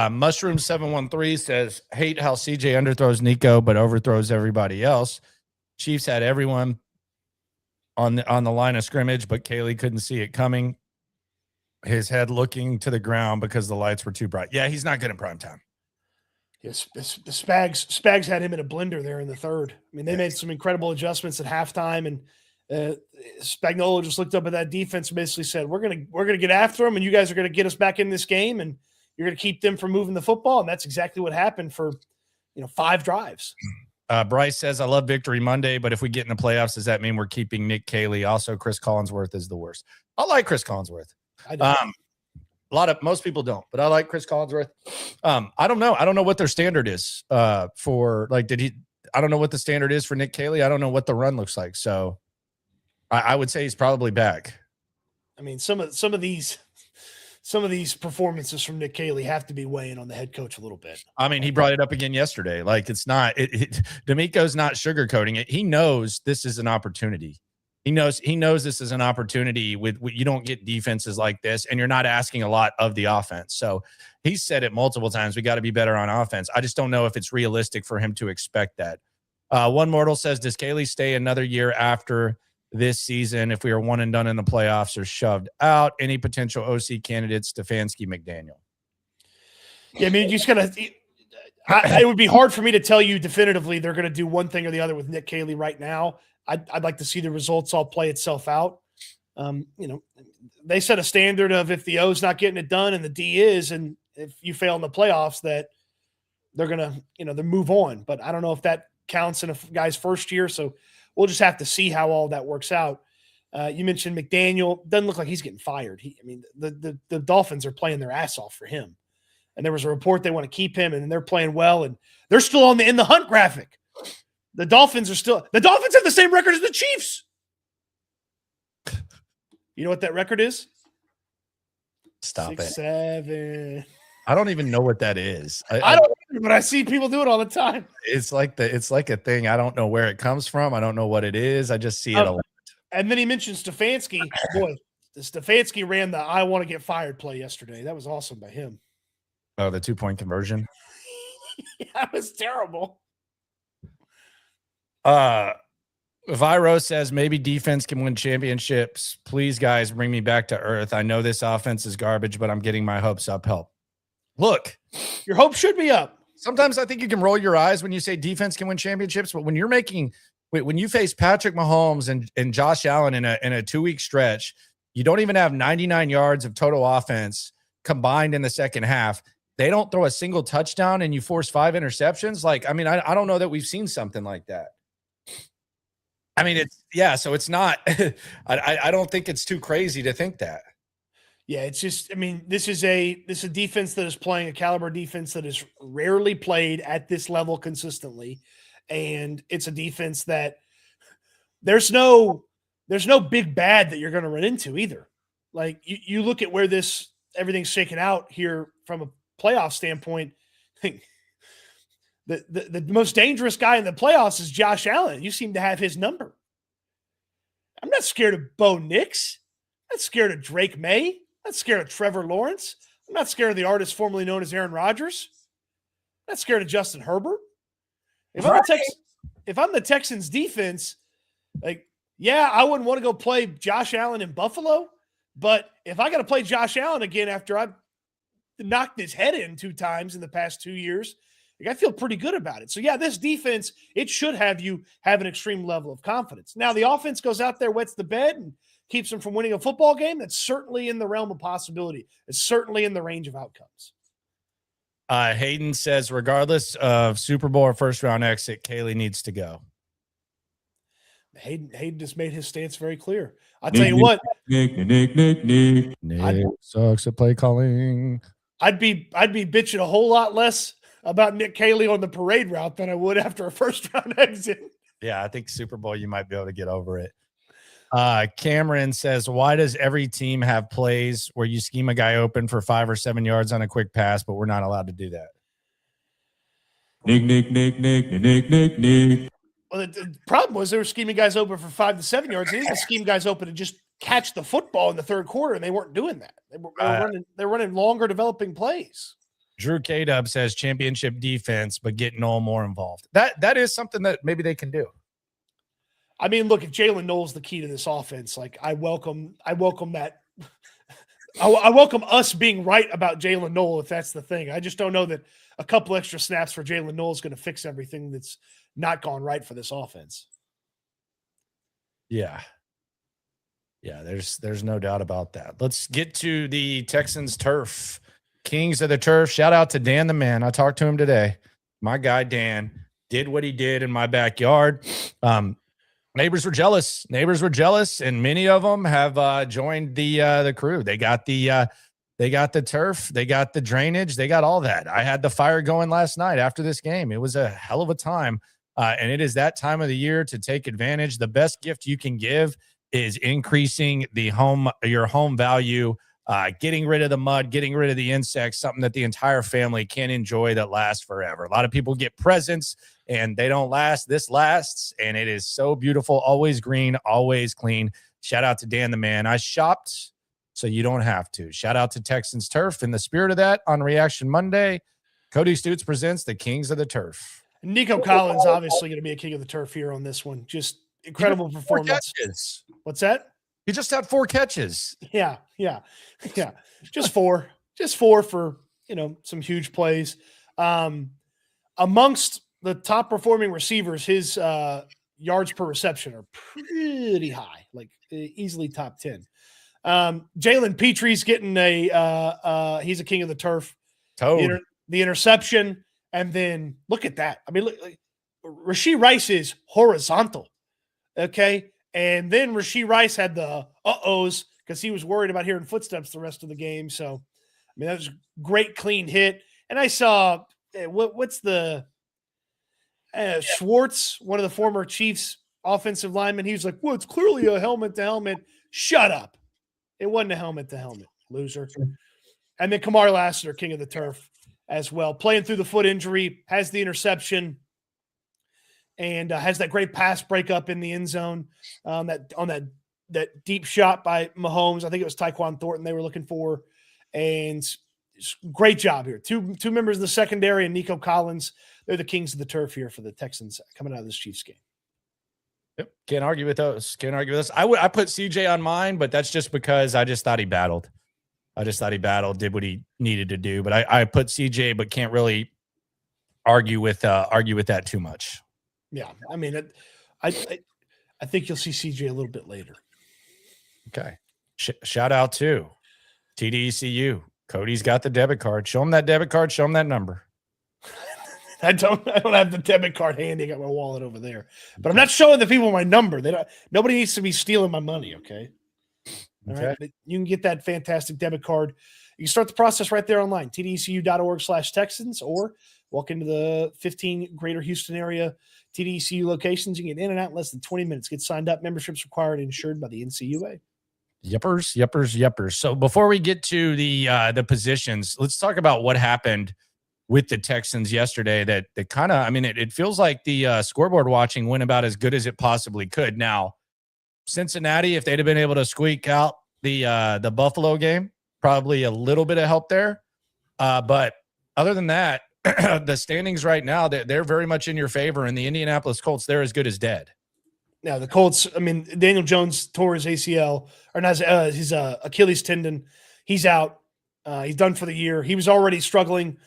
Mushroom 713 says, hate how CJ underthrows Nico but overthrows everybody else. Chiefs had everyone on the line of scrimmage, but Caley couldn't see it coming. His head looking to the ground because the lights were too bright. Yeah, he's not good in prime time. Yes, the Spags had him in a blender there in the third. I mean, they made some incredible adjustments at halftime, and Spagnuolo just looked up at that defense and basically said, we're gonna get after them, and you guys are gonna get us back in this game, and you're gonna keep them from moving the football. And that's exactly what happened for 5 drives. Bryce says, I love Victory Monday, but if we get in the playoffs, does that mean we're keeping Nick Caley? Also, Chris Collinsworth is the worst. I like Chris Collinsworth. I don't. Most people don't, but I like Chris Collinsworth. I don't know. I don't know what their standard is for I don't know what the standard is for Nick Caley. I don't know what the run looks like. So I would say he's probably back. I mean, some of these performances from Nick Caley have to be weighing on the head coach a little bit. I mean, he brought it up again yesterday. Like, it's not D'Amico's not sugarcoating it. He knows this is an opportunity. He knows this is an opportunity with you don't get defenses like this, and you're not asking a lot of the offense. So he's said it multiple times. We got to be better on offense. I just don't know if it's realistic for him to expect that. One mortal says, does Caley stay another year after this season if we are one and done in the playoffs or shoved out? Any potential OC candidates, Stefanski, McDaniel? Yeah, I mean, you just got to – it would be hard for me to tell you definitively they're going to do one thing or the other with Nick Caley right now. I'd like to see the results all play itself out. They set a standard of if the O's not getting it done and the D is, and if you fail in the playoffs, that they're going to, they move on. But I don't know if that counts in a guy's first year, so we'll just have to see how all that works out. You mentioned McDaniel. Doesn't look like he's getting fired. The Dolphins are playing their ass off for him. And there was a report they want to keep him, and they're playing well, and they're still in the hunt graphic. The Dolphins have the same record as the Chiefs. You know what that record is? Stop 6-7. I don't even know what that is. I don't know, but I see people do it all the time. It's like a thing. I don't know where it comes from. I don't know what it is. I just see it a lot. And then he mentioned Stefanski. Boy, Stefanski ran the I want to get fired play yesterday. That was awesome by him. Oh, the 2-point conversion. That was terrible. Viro says maybe defense can win championships. Please, guys, bring me back to earth. I know this offense is garbage, but I'm getting my hopes up. Help. Look, your hope should be up. Sometimes I think you can roll your eyes when you say defense can win championships, but when you face Patrick Mahomes and Josh Allen in a 2-week stretch, you don't even have 99 yards of total offense combined in the second half. They don't throw a single touchdown and you force 5 interceptions. I don't know that we've seen something like that. So it's not, I don't think it's too crazy to think that. Yeah, it's just, this is a defense that is playing a caliber defense that is rarely played at this level consistently. And it's a defense that there's no big bad that you're going to run into either. Like you look at where everything's shaken out here from a playoff standpoint. The most dangerous guy in the playoffs is Josh Allen. You seem to have his number. I'm not scared of Bo Nix. I'm not scared of Drake May. I'm not scared of Trevor Lawrence. I'm not scared of the artist formerly known as Aaron Rodgers. I'm not scared of Justin Herbert. If I'm the Texans defense, I wouldn't want to go play Josh Allen in Buffalo. But if I got to play Josh Allen again after I've knocked his head in 2 times in the past 2 years, I feel pretty good about it. So, yeah, this defense, it should have you have an extreme level of confidence. Now, the offense goes out there, wets the bed, and keeps them from winning a football game. That's certainly in the realm of possibility. It's certainly in the range of outcomes. Hayden says, regardless of Super Bowl or first-round exit, Caley needs to go. Hayden just made his stance very clear. I'll tell you what. Nick sucks at play calling. I'd be bitching a whole lot less about Nick Caley on the parade route than I would after a first-round exit. Yeah, I think Super Bowl, you might be able to get over it. Cameron says, why does every team have plays where you scheme a guy open for 5 or 7 yards on a quick pass, but we're not allowed to do that? Nick. Well, the problem was they were scheming guys open for 5 to 7 yards. They didn't scheme guys open to just catch the football in the third quarter, and they weren't doing that. They're running longer developing plays. Drew K-Dub says championship defense, but get Noel more involved. That is something that maybe they can do. Look, if Jalen Noel's the key to this offense, I welcome that. I welcome us being right about Jalen Noel if that's the thing. I just don't know that a couple extra snaps for Jalen Noel is going to fix everything that's not gone right for this offense. Yeah. Yeah, there's no doubt about that. Let's get to the Texans turf. Kings of the turf. Shout out to Dan the man. I talked to him today. My guy Dan did what he did in my backyard. Neighbors were jealous. And many of them have joined the crew. They got the turf, they got the drainage, they got all that. I had the fire going last night after this game. It was a hell of a time. And it is that time of the year to take advantage. The best gift you can give is increasing your home value, getting rid of the mud, getting rid of the insects, something that the entire family can enjoy that lasts forever. A lot of people get presents and they don't last. This lasts, and it is so beautiful. Always green, always clean. Shout out to Dan the man. I shopped so you don't have to. Shout out to Texans Turf. In the spirit of that, on Reaction Monday, Cody Stoots presents the Kings of the Turf. Nico Collins obviously going to be a king of the turf here on this one. Just incredible performance. What's that? He just had 4 catches. Yeah. Just four for, some huge plays. Amongst the top performing receivers, his yards per reception are pretty high, like easily top 10. Jalen Petrie's getting he's a king of the turf. The interception, and then look at that. I mean, look, Rashee Rice is horizontal. Okay. And then Rashee Rice had the uh-ohs because he was worried about hearing footsteps the rest of the game. So, I mean, that was a great, clean hit. And I saw what's the Schwartz, one of the former Chiefs offensive linemen. He was like, well, it's clearly a helmet to helmet. Shut up. It wasn't a helmet to helmet, loser. And then Kamar Lassiter, king of the turf as well, playing through the foot injury, has the interception, and has that great pass breakup in the end zone. That deep shot by Mahomes. I think it was Tyquan Thornton they were looking for. And great job here. Two members of the secondary and Nico Collins. They're the kings of the turf here for the Texans coming out of this Chiefs game. Yep. Can't argue with those. I put CJ on mine, but that's just because I just thought he battled. Did what he needed to do. But I put CJ, but can't really argue with that too much. Yeah, I mean, I think you'll see CJ a little bit later. Okay. Shout out to TDECU. Cody's got the debit card. Show him that debit card. Show him that number. I don't have the debit card handy. I got my wallet over there, but I'm not showing the people my number. Nobody needs to be stealing my money. Okay. All right. But you can get that fantastic debit card. You can start the process right there online, tdcu.org/Texans, or walk into the 15 greater Houston area TDECU locations. You can get in and out in less than 20 minutes. Get signed up. Memberships required and insured by the NCUA. Yepers. So before we get to the positions, let's talk about what happened with the Texans yesterday. That kind of, I mean, it feels like the scoreboard watching went about as good as it possibly could. Now, Cincinnati, if they'd have been able to squeak out the Buffalo game, probably a little bit of help there. But other than that, the standings right now, they're very much in your favor. And the Indianapolis Colts, they're as good as dead. Now, the Colts, I mean, Daniel Jones tore his ACL, or not his Achilles tendon. He's out. He's done for the year. He was already struggling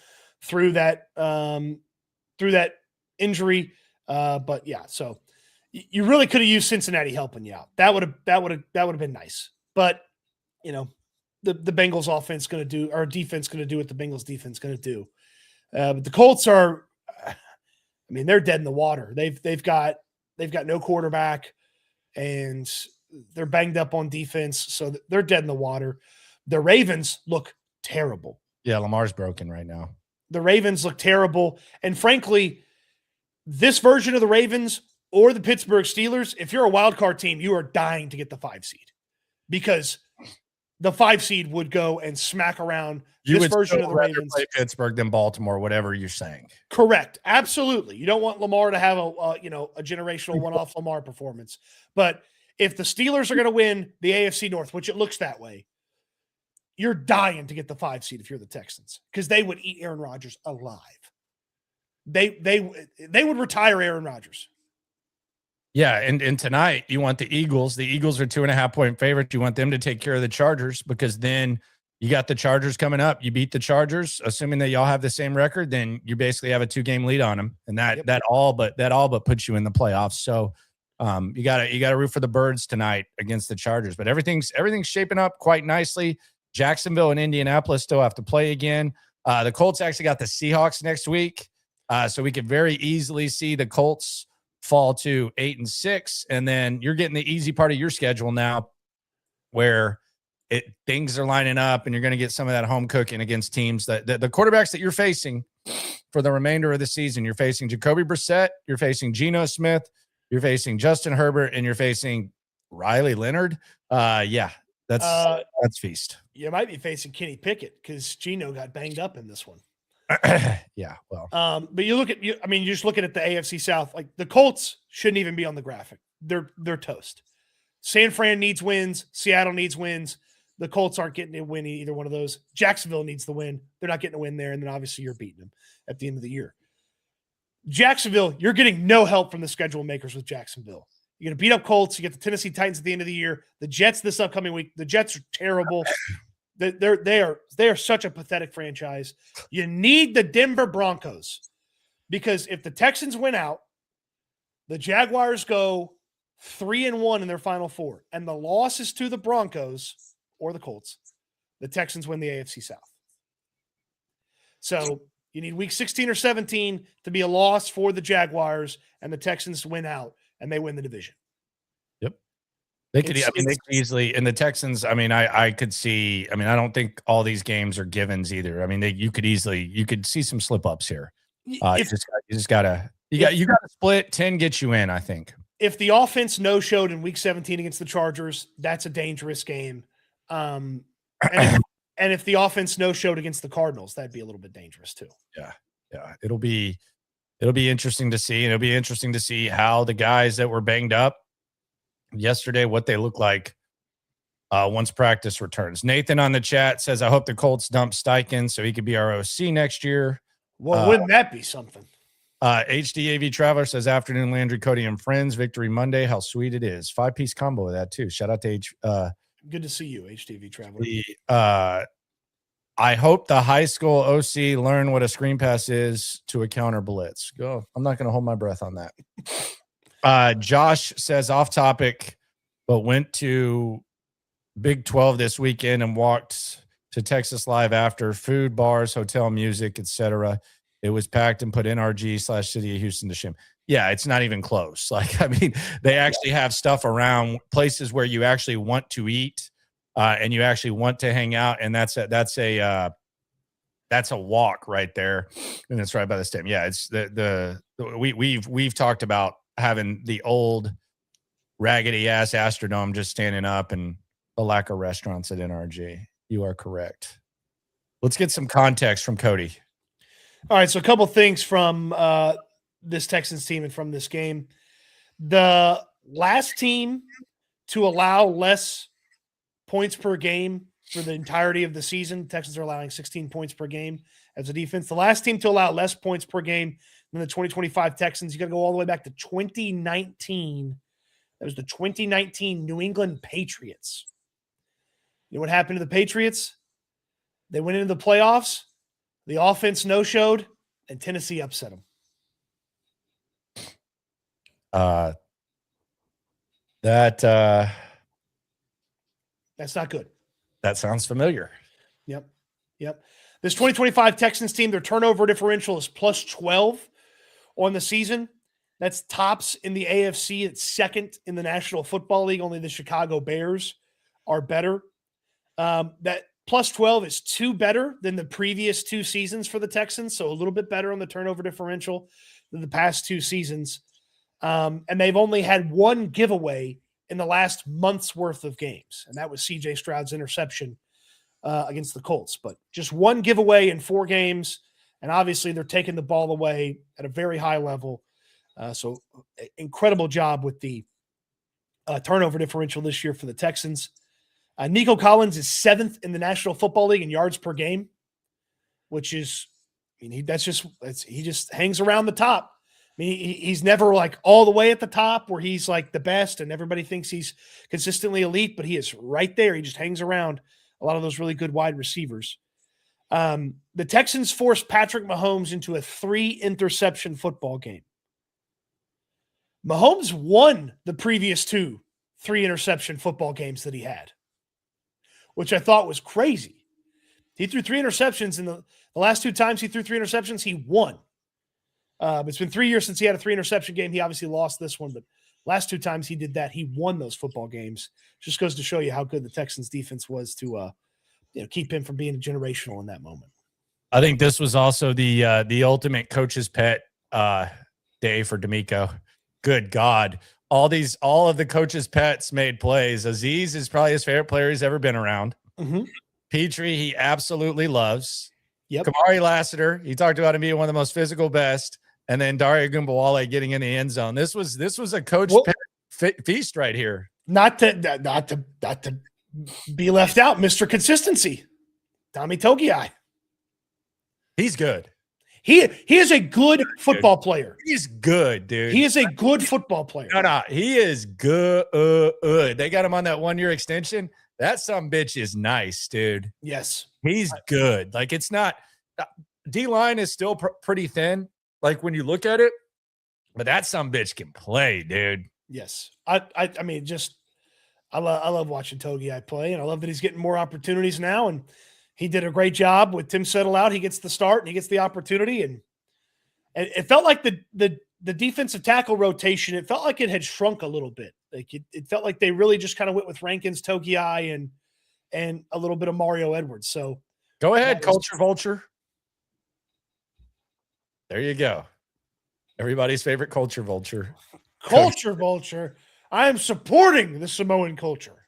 through that injury. But yeah, so you really could have used Cincinnati helping you out. That would have been nice. But the Bengals offense going to do, our defense going to do what the Bengals defense going to do. But the Colts are, I mean, they're dead in the water. They've got no quarterback, and they're banged up on defense, so they're dead in the water. The Ravens look terrible. Yeah, Lamar's broken right now. The Ravens look terrible, and frankly, this version of the Ravens or the Pittsburgh Steelers, if you're a wild card team, you are dying to get the 5 seed, because the 5 seed would go and smack around this version of the Ravens. Play Pittsburgh than Baltimore, whatever you're saying. Correct. Absolutely. You don't want Lamar to have a generational one-off Lamar performance. But if the Steelers are going to win the AFC North, which it looks that way, you're dying to get the 5 seed if you're the Texans, because they would eat Aaron Rodgers alive. They would retire Aaron Rodgers. Yeah, and tonight you want the Eagles. The Eagles are 2.5-point favorites. You want them to take care of the Chargers, because then you got the Chargers coming up. You beat the Chargers, assuming that y'all have the same record, then you basically have a 2-game lead on them, and that all but puts you in the playoffs. So You gotta root for the Birds tonight against the Chargers, but everything's shaping up quite nicely. Jacksonville and Indianapolis still have to play again. The Colts actually got the Seahawks next week, so we could very easily see the Colts fall to 8-6, and then you're getting the easy part of your schedule now, where things are lining up, and you're going to get some of that home cooking against teams that the quarterbacks that you're facing for the remainder of the season. You're facing Jacoby Brissett, you're facing Geno Smith, you're facing Justin Herbert, and you're facing Riley Leonard. That's feast. You might be facing Kenny Pickett because Geno got banged up in this one. Yeah, well. But you're just looking at the AFC South. Like, the Colts shouldn't even be on the graphic. They're toast. San Fran needs wins. Seattle needs wins. The Colts aren't getting a win either one of those. Jacksonville needs the win. They're not getting a win there, and then obviously you're beating them at the end of the year. Jacksonville, you're getting no help from the schedule makers with Jacksonville. You're going to beat up Colts. You get the Tennessee Titans at the end of the year. The Jets this upcoming week. The Jets are terrible. They are such a pathetic franchise. You need the Denver Broncos, because if the Texans win out, the Jaguars go 3-1 in their final four, and the loss is to the Broncos or the Colts, the Texans win the AFC South. So you need week 16 or 17 to be a loss for the Jaguars, and the Texans win out, and they win the division. Yep. They could easily, and the Texans, I could see, I don't think all these games are givens either. You could see some slip ups here. You gotta split. 10 gets you in, I think. If the offense no-showed in week 17 against the Chargers, that's a dangerous game. And if the offense no-showed against the Cardinals, that'd be a little bit dangerous too. Yeah. It'll be interesting to see, and it'll be interesting to see how the guys that were banged up yesterday, what they look like once practice returns. Nathan on the chat says, I hope the Colts dump Steichen so he could be our OC next year. Well, wouldn't that be something? HDAV Traveler says, afternoon, Landry, Cody, and friends. Victory Monday. How sweet it is. 5-piece combo of that too. Shout out to good to see you, HDAV Traveler. I hope the high school OC learn what a screen pass is to a counter blitz. Go. I'm not going to hold my breath on that. Josh says, off topic, but went to Big 12 this weekend and walked to Texas Live after. Food, bars, hotel, music, etc. It was packed and put NRG/City of Houston to shame. Yeah, it's not even close. They actually have stuff around places where you actually want to eat and you actually want to hang out, and that's a walk right there, and it's right by the stadium. Yeah, it's we've talked about having the old raggedy ass Astrodome just standing up, and the lack of restaurants at NRG. You are correct. Let's get some context from Cody. All right, so a couple things from this Texans team and from this game. The last team to allow less points per game for the entirety of the season, Texans are allowing 16 points per game as a defense. The last team to allow less points per game than the 2025 Texans, you got to go all the way back to 2019. That was the 2019 New England Patriots. You know what happened to the Patriots? They went into the playoffs. The offense no-showed, and Tennessee upset them. That's not good. That sounds familiar. Yep. This 2025 Texans team, their turnover differential is plus 12 on the season. That's tops in the AFC. It's second in the National Football League. Only the Chicago Bears are better. That plus 12 is 2 better than the previous 2 seasons for the Texans, so a little bit better on the turnover differential than the past 2 seasons. And they've only had 1 giveaway in the last month's worth of games, and that was C.J. Stroud's interception against the Colts. But just 1 giveaway in 4 games, and obviously they're taking the ball away at a very high level. So incredible job with the turnover differential this year for the Texans. Nico Collins is 7th in the National Football League in yards per game, which is, he just hangs around the top. He's never like all the way at the top where he's like the best and everybody thinks he's consistently elite, but he is right there. He just hangs around a lot of those really good wide receivers. The Texans forced Patrick Mahomes into a 3-interception football game. Mahomes won the previous 2 3-interception football games that he had, which I thought was crazy. He threw 3 interceptions in the last 2 times he threw 3 interceptions, he won. It's been 3 years since he had a 3-interception game. He obviously lost this one, but last 2 times he did that, he won those football games. Just goes to show you how good the Texans defense was to keep him from being generational in that moment. I think this was also the ultimate coach's pet day for D'Amico. Good God. All of the coach's pets made plays. Azeez is probably his favorite player he's ever been around. Mm-hmm. Petrie, he absolutely loves. Yep. Kamari Lassiter, he talked about him being one of the most physical best. And then Daria Gumbawale getting in the end zone. This was a coach feast right here. Not to be left out, Mr. Consistency, Tommy Togiai. He's good. He is a good football player. He's good, dude. He is a good football player. No, he is good. They got him on that 1-year extension. That sumbitch is nice, dude. Yes. He's good. Like, it's not D-line is still pretty thin, like when you look at it, but that sumbitch can play, dude. Yes. I mean, I love watching Togiai play, and I love that he's getting more opportunities now, and he did a great job with Tim Settle out. He gets the start and he gets the opportunity, and it felt like the defensive tackle rotation, it felt like it had shrunk a little bit. Like it felt like they really just kind of went with Rankins, Togiai, and a little bit of Mario Edwards. So go ahead, Culture Vulture. There you go. Everybody's favorite Culture Vulture. Culture Vulture. I am supporting the Samoan culture.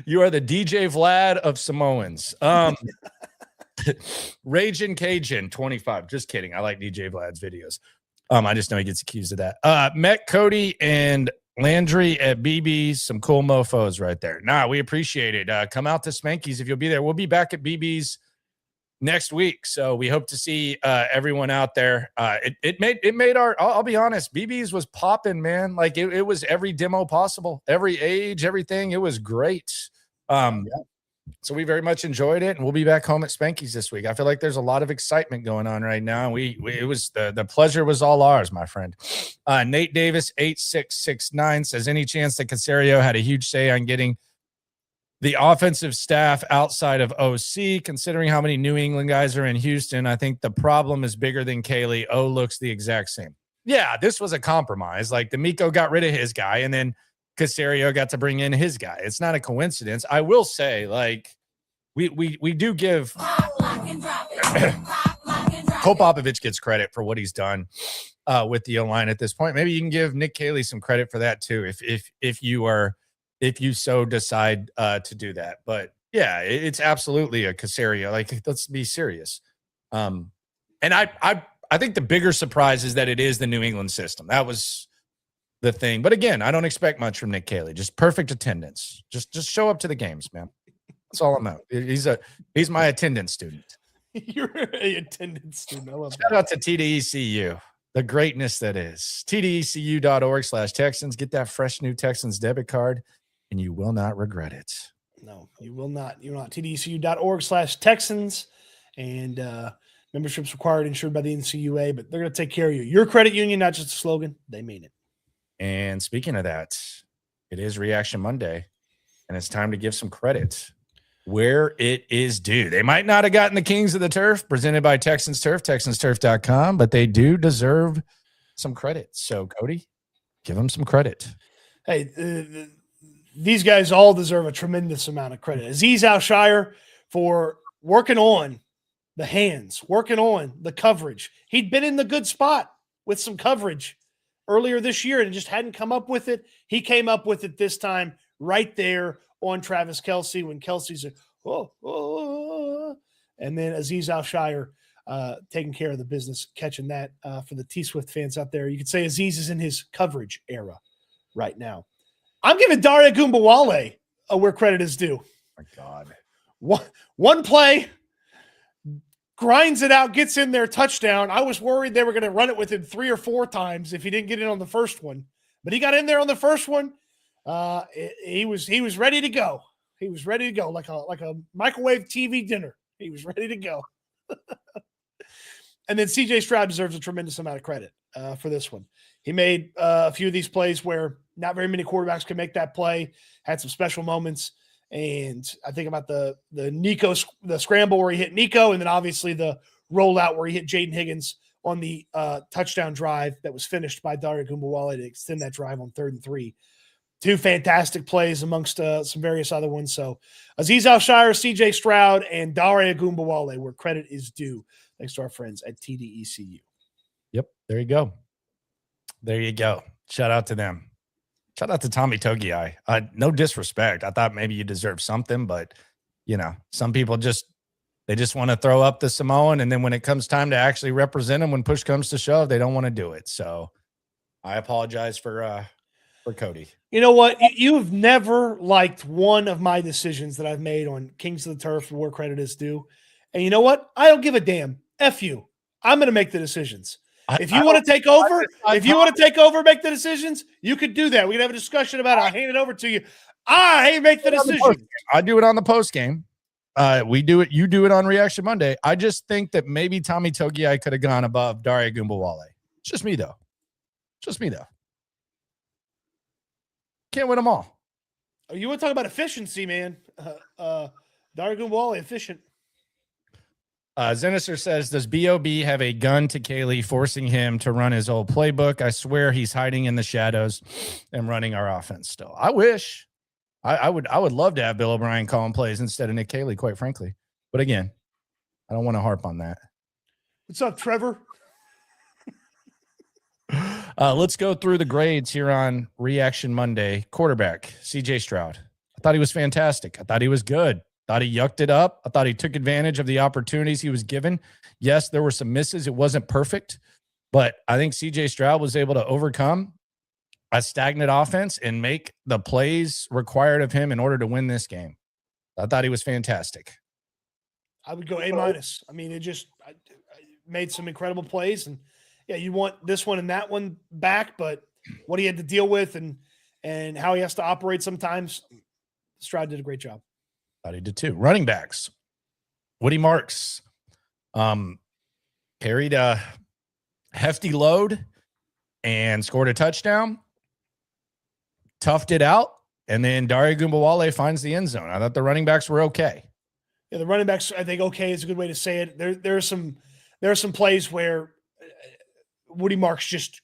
You are the DJ Vlad of Samoans. Ragin' Cajun 25. Just kidding. I like DJ Vlad's videos. I just know he gets accused of that. Met Cody and Landry at BB's. Some cool mofos right there. Nah, we appreciate it. Come out to Spanky's if you'll be there. We'll be back at BB's next week, so we hope to see everyone out there. It made our, I'll be honest, BB's was popping, man. Like it was every demo possible, every age, everything. It was great. So we very much enjoyed it, and we'll be back home at Spanky's this week. I feel like there's a lot of excitement going on right now. It was the pleasure was all ours, my friend. Nate Davis 8669 says, any chance that Caserio had a huge say on getting the offensive staff outside of OC, considering how many New England guys are in Houston? I think the problem is bigger than Kaylee. O looks the exact same. Yeah, this was a compromise. Like D'Amico got rid of his guy, and then Caserio got to bring in his guy. It's not a coincidence. I will say, like, we do give Cole Popovich gets credit for what he's done with the O-line at this point. Maybe you can give Nick Caley some credit for that too, if you so decide to do that. But yeah, it's absolutely a Caserio. Like, let's be serious. And I think the bigger surprise is that it is the New England system. That was the thing. But again, I don't expect much from Nick Caley. Just perfect attendance. Just show up to the games, man. That's all I'm out. He's my attendance student. You're an attendance student. I love Shout that. out to TDECU, the greatness that is. TDECU.org/Texans. Get that fresh new Texans debit card, and you will not regret it. No, you will not. You're not. TDECU.org/Texans. And membership's required, insured by the NCUA, but they're going to take care of you. Your credit union, not just a slogan. They mean it. And speaking of that, it is Reaction Monday, and it's time to give some credit where it is due. They might not have gotten the Kings of the Turf presented by Texans Turf, TexansTurf.com, but they do deserve some credit. So, Cody, give them some credit. Hey, these guys all deserve a tremendous amount of credit. Azeez Al-Shire for working on the hands, working on the coverage. He'd been in the good spot with some coverage earlier this year and just hadn't come up with it. He came up with it this time right there on Travis Kelce when Kelsey's and then Azeez Al-Shire taking care of the business, catching that for the T-Swift fans out there. You could say Azeez is in his coverage era right now. I'm giving Daria Gumbawale where credit is due. Oh my God. One play, grinds it out, gets in there, touchdown. I was worried they were going to run it with him 3 or 4 times if he didn't get in on the first one. But he got in there on the first one. He was ready to go. He was ready to go like a microwave TV dinner. He was ready to go. And then CJ Stroud deserves a tremendous amount of credit for this one. He made a few of these plays where not very many quarterbacks could make that play, had some special moments. And I think about the scramble where he hit Nico, and then obviously the rollout where he hit Jaden Higgins on the touchdown drive that was finished by Dare Ogunbowale to extend that drive on 3rd and 3. Two fantastic plays amongst some various other ones. So Azeez Al-Shire, CJ Stroud, and Dare Ogunbowale, where credit is due. Thanks to our friends at TDECU. Yep, there you go. There you go. Shout out to them. Shout out to Tommy Togiai. No disrespect. I thought maybe you deserve something, but some people just want to throw up the Samoan, and then when it comes time to actually represent them, when push comes to shove, they don't want to do it. So I apologize for Cody. You know what? You have never liked one of my decisions that I've made on Kings of the Turf where credit is due. And you know what? I don't give a damn. F you. I'm going to make the decisions. If you want to take over, make the decisions, you could do that. We can have a discussion about it. I'll hand it over to you. I make the decision. I do it on the post game. We do it. You do it on Reaction Monday. I just think that maybe Tommy Togiai could have gone above Dare Ogunbowale. It's just me, though. Can't win them all. Oh, you want to talk about efficiency, man? Dare Ogunbowale, efficient. Zenister says, does B.O.B. have a gun to Kaylee forcing him to run his old playbook? I swear he's hiding in the shadows and running our offense still. I wish. I would love to have Bill O'Brien calling plays instead of Nick Kaylee, quite frankly. But again, I don't want to harp on that. What's up, Trevor? Let's go through the grades here on Reaction Monday. Quarterback, CJ Stroud. I thought he was fantastic. I thought he was good. Thought he yucked it up. I thought he took advantage of the opportunities he was given. Yes, there were some misses. It wasn't perfect, but I think CJ Stroud was able to overcome a stagnant offense and make the plays required of him in order to win this game. I thought he was fantastic. I would go A-. I mean, I made some incredible plays, and yeah, you want this one and that one back, but what he had to deal with and how he has to operate sometimes, Stroud did a great job. Thought he did too. Running backs. Woody Marks carried a hefty load and scored a touchdown. Toughed it out, and then Dare Ogunbowale finds the end zone. I thought the running backs were okay. Yeah, the running backs, I think okay is a good way to say it. There are some plays where Woody Marks just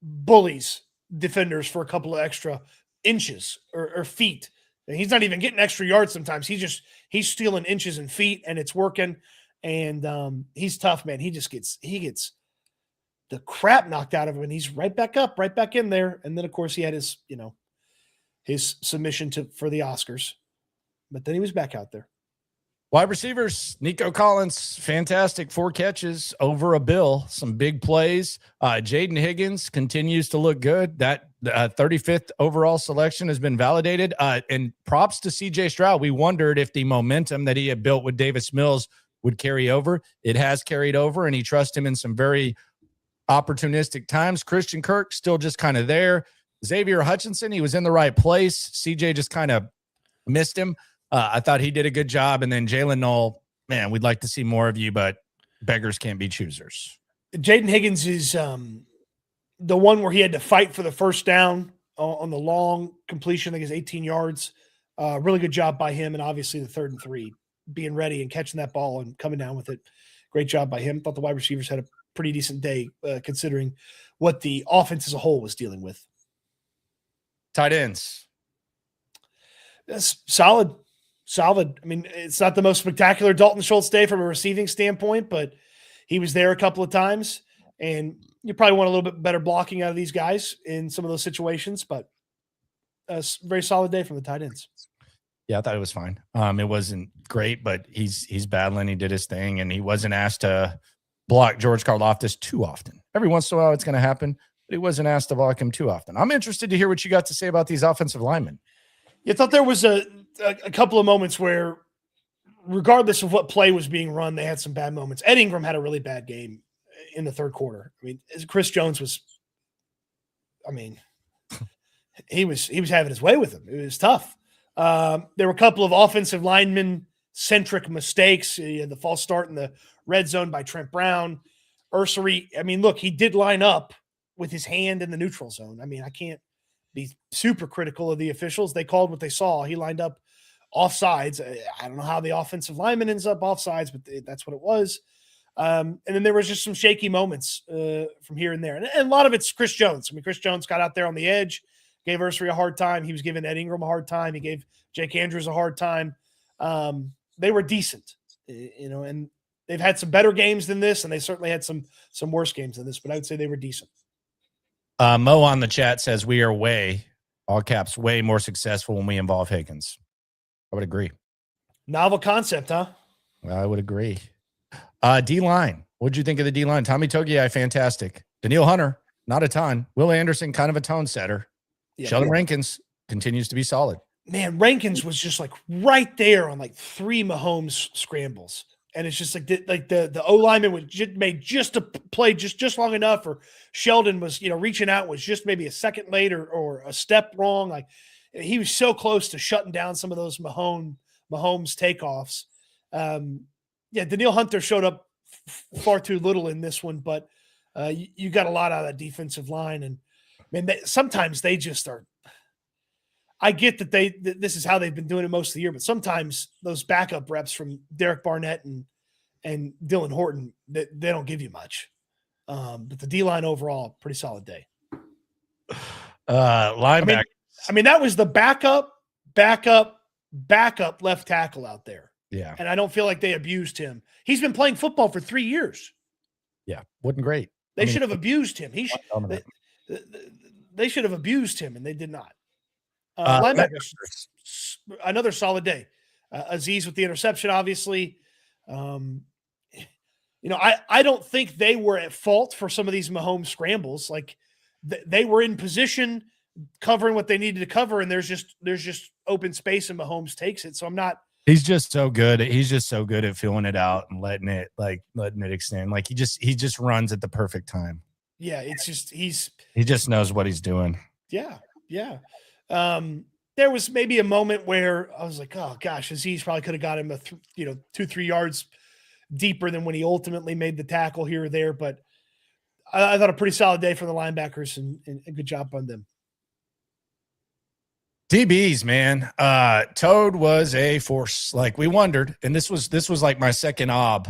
bullies defenders for a couple of extra inches or feet. And he's not even getting extra yards sometimes. He's stealing inches and feet, and it's working. And he's tough, man. He gets the crap knocked out of him, and he's right back in there. And then of course he had his submission for the Oscars, but then he was back out there. Wide receivers, Nico Collins, fantastic 4 catches over a bill, some big plays. Jaden Higgins continues to look good. That 35th overall selection has been validated. And props to CJ Stroud. We wondered if the momentum that he had built with Davis Mills would carry over. It has carried over, and he trusts him in some very opportunistic times. Christian Kirk still just kind of there. Xavier Hutchinson, he was in the right place. CJ just kind of missed him. I thought he did a good job. And then Jalen Knoll, man, we'd like to see more of you, but beggars can't be choosers. Jaden Higgins is the one where he had to fight for the first down on the long completion. I think it's 18 yards. Really good job by him. And obviously the 3rd and 3, being ready and catching that ball and coming down with it. Great job by him. Thought the wide receivers had a pretty decent day considering what the offense as a whole was dealing with. Tight ends. That's solid. I mean, it's not the most spectacular Dalton Schultz day from a receiving standpoint, but he was there a couple of times, and you probably want a little bit better blocking out of these guys in some of those situations, but a very solid day from the tight ends. Yeah, I thought it was fine. It wasn't great, but he's battling. He did his thing, and he wasn't asked to block George Karlaftis too often. Every once in a while it's going to happen, but he wasn't asked to block him too often. I'm interested to hear what you got to say about these offensive linemen. You thought there was a couple of moments where, regardless of what play was being run, they had some bad moments. Ed Ingram had a really bad game in the 3rd quarter. I mean, Chris Jones he was having his way with him. It was tough. There were a couple of offensive lineman-centric mistakes. You had the false start in the red zone by Trent Brown. Ursery, I mean, look, he did line up with his hand in the neutral zone. I mean, I can't be super critical of the officials. They called what they saw. He lined up offsides. I don't know how the offensive lineman ends up offsides, but that's what it was. And then there was just some shaky moments from here and there. And a lot of it's Chris Jones. I mean, Chris Jones got out there on the edge, gave Ursery a hard time. He was giving Ed Ingram a hard time. He gave Jake Andrews a hard time. They were decent, and they've had some better games than this, and they certainly had some worse games than this, but I would say they were decent. Mo on the chat says we are way, all caps, way more successful when we involve Higgins. I would agree. Novel concept, huh? I would agree. D-line. What'd you think of the D-line? Tommy Togiai, fantastic. Daniil Hunter, not a ton. Will Anderson, kind of a tone setter. Yeah, Sheldon Rankins continues to be solid. Man, Rankins was just like right there on like 3 Mahomes scrambles. And it's just like the O lineman was made just to play just long enough, or Sheldon was, reaching out was just maybe a second late or a step wrong. Like he was so close to shutting down some of those Mahomes takeoffs. Daniil Hunter showed up far too little in this one, but you got a lot out of that defensive line. And man, sometimes they just are. I get that this is how they've been doing it most of the year, but sometimes those backup reps from Derek Barnett and Dylan Horton, they don't give you much. But the D-line overall, pretty solid day. Linebacker. I mean, that was the backup left tackle out there. Yeah. And I don't feel like they abused him. He's been playing football for 3 years. Yeah. Wasn't great. They should have abused him. They should have abused him, and they did not. Linebackers, another solid day. Aziz with the interception, obviously. I don't think they were at fault for some of these Mahomes scrambles. Like they were in position, covering what they needed to cover, and there's just open space, and Mahomes takes it. So I'm not. He's just so good. He's just so good at filling it out and letting it extend. Like he just runs at the perfect time. Yeah, it's just he just knows what he's doing. Yeah. There was maybe a moment where I was like, oh gosh, Aziz probably could have got him 2-3 yards deeper than when he ultimately made the tackle here or there. But I thought a pretty solid day for the linebackers and a good job on them. DBs, man. Toad was a force. Like we wondered, and this was like my second ob.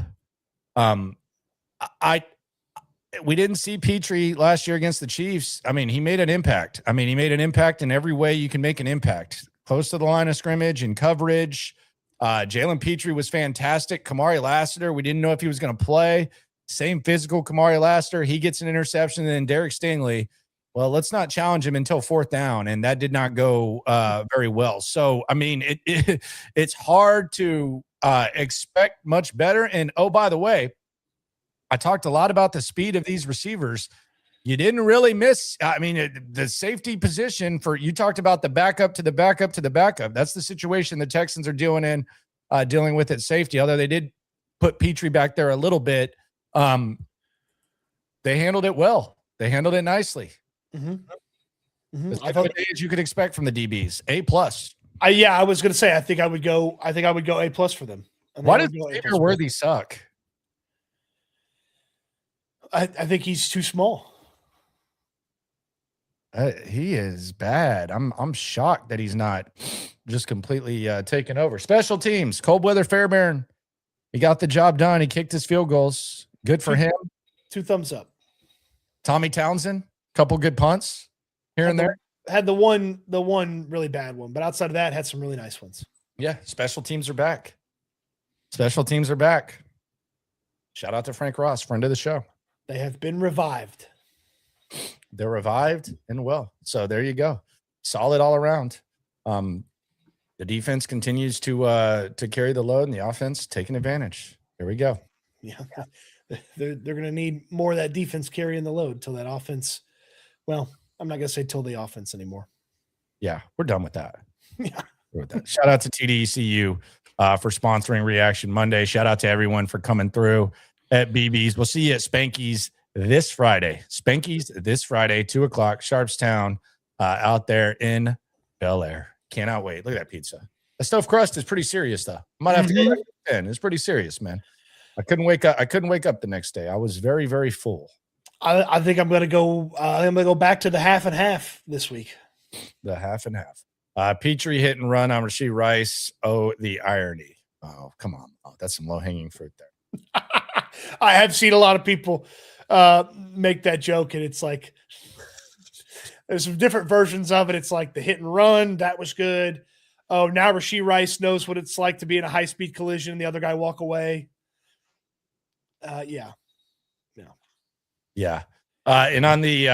We didn't see Petrie last year against the Chiefs. I mean, he made an impact. He made an impact in every way you can make an impact. Close to the line of scrimmage and coverage. Jalen Petrie was fantastic. Kamari Lassiter, we didn't know if he was going to play. Same physical Kamari Lassiter. He gets an interception. And then Derek Stingley, well, let's not challenge him until 4th down. And that did not go very well. So, it's hard to expect much better. And, oh, by the way, I talked a lot about the speed of these receivers. You didn't really miss. The safety position you talked about the backup to the backup to the backup. That's the situation the Texans are dealing with at safety. Although they did put Petrie back there a little bit. They handled it well. They handled it nicely. Mm-hmm. Mm-hmm. I thought as you could expect from the DBs. A+. I was going to say, I think I would go A+ for them. Why does Xavier Worthy suck? I think he's too small. He is bad. I'm shocked that he's not just completely taken over. Special teams, Coldweather Fairbairn. He got the job done. He kicked his field goals. Good for him. 2 thumbs up. Tommy Townsend, couple good punts here and there. Had the one really bad one, but outside of that, had some really nice ones. Yeah, special teams are back. Special teams are back. Shout out to Frank Ross, friend of the show. They have been revived. They're revived and well. So there you go. Solid all around. The defense continues to carry the load, and the offense taking advantage. There we go. Yeah, they're going to need more of that defense carrying the load till that offense. Well, I'm not going to say till the offense anymore. Yeah, we're done with that. Yeah. We're with that. Shout out to TDECU for sponsoring Reaction Monday. Shout out to everyone for coming through at BB's. We'll see you at Spanky's this Friday. Spanky's this Friday, 2:00, Sharpstown, out there in Bel Air. Cannot wait. Look at that pizza. The stuffed crust is pretty serious, though. Might have to go back to 10. It's pretty serious, man. I couldn't wake up. I couldn't wake up the next day. I was very, very full. I think I'm going to go. I'm going to go back to the half and half this week. The half and half. Petrie hit and run on Rashee Rice. Oh, the irony. Oh, come on. Oh, that's some low hanging fruit there. I have seen a lot of people make that joke, and it's like there's some different versions of it. It's like the hit and run. That was good. Oh, now Rashee Rice knows what it's like to be in a high-speed collision and the other guy walk away. Yeah. And on the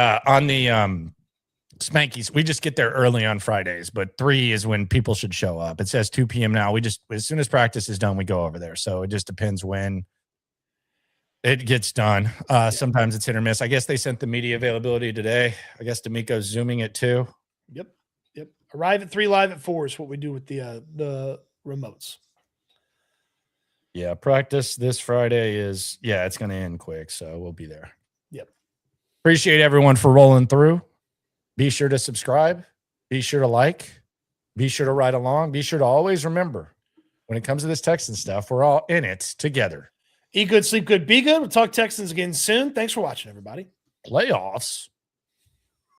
Spankies, we just get there early on Fridays, but 3 is when people should show up. It says 2 p.m. now. We just, as soon as practice is done, we go over there. So it just depends when it gets done. Sometimes it's hit or miss. I guess they sent the media availability today. I guess D'Amico's zooming it too. Yep. Arrive at 3, live at 4 is what we do with the remotes. Yeah, practice this Friday is, it's going to end quick, so we'll be there. Yep. Appreciate everyone for rolling through. Be sure to subscribe. Be sure to like. Be sure to ride along. Be sure to always remember, when it comes to this Texans stuff, we're all in it together. Eat good, sleep good, be good. We'll talk Texans again soon. Thanks for watching, everybody. Playoffs.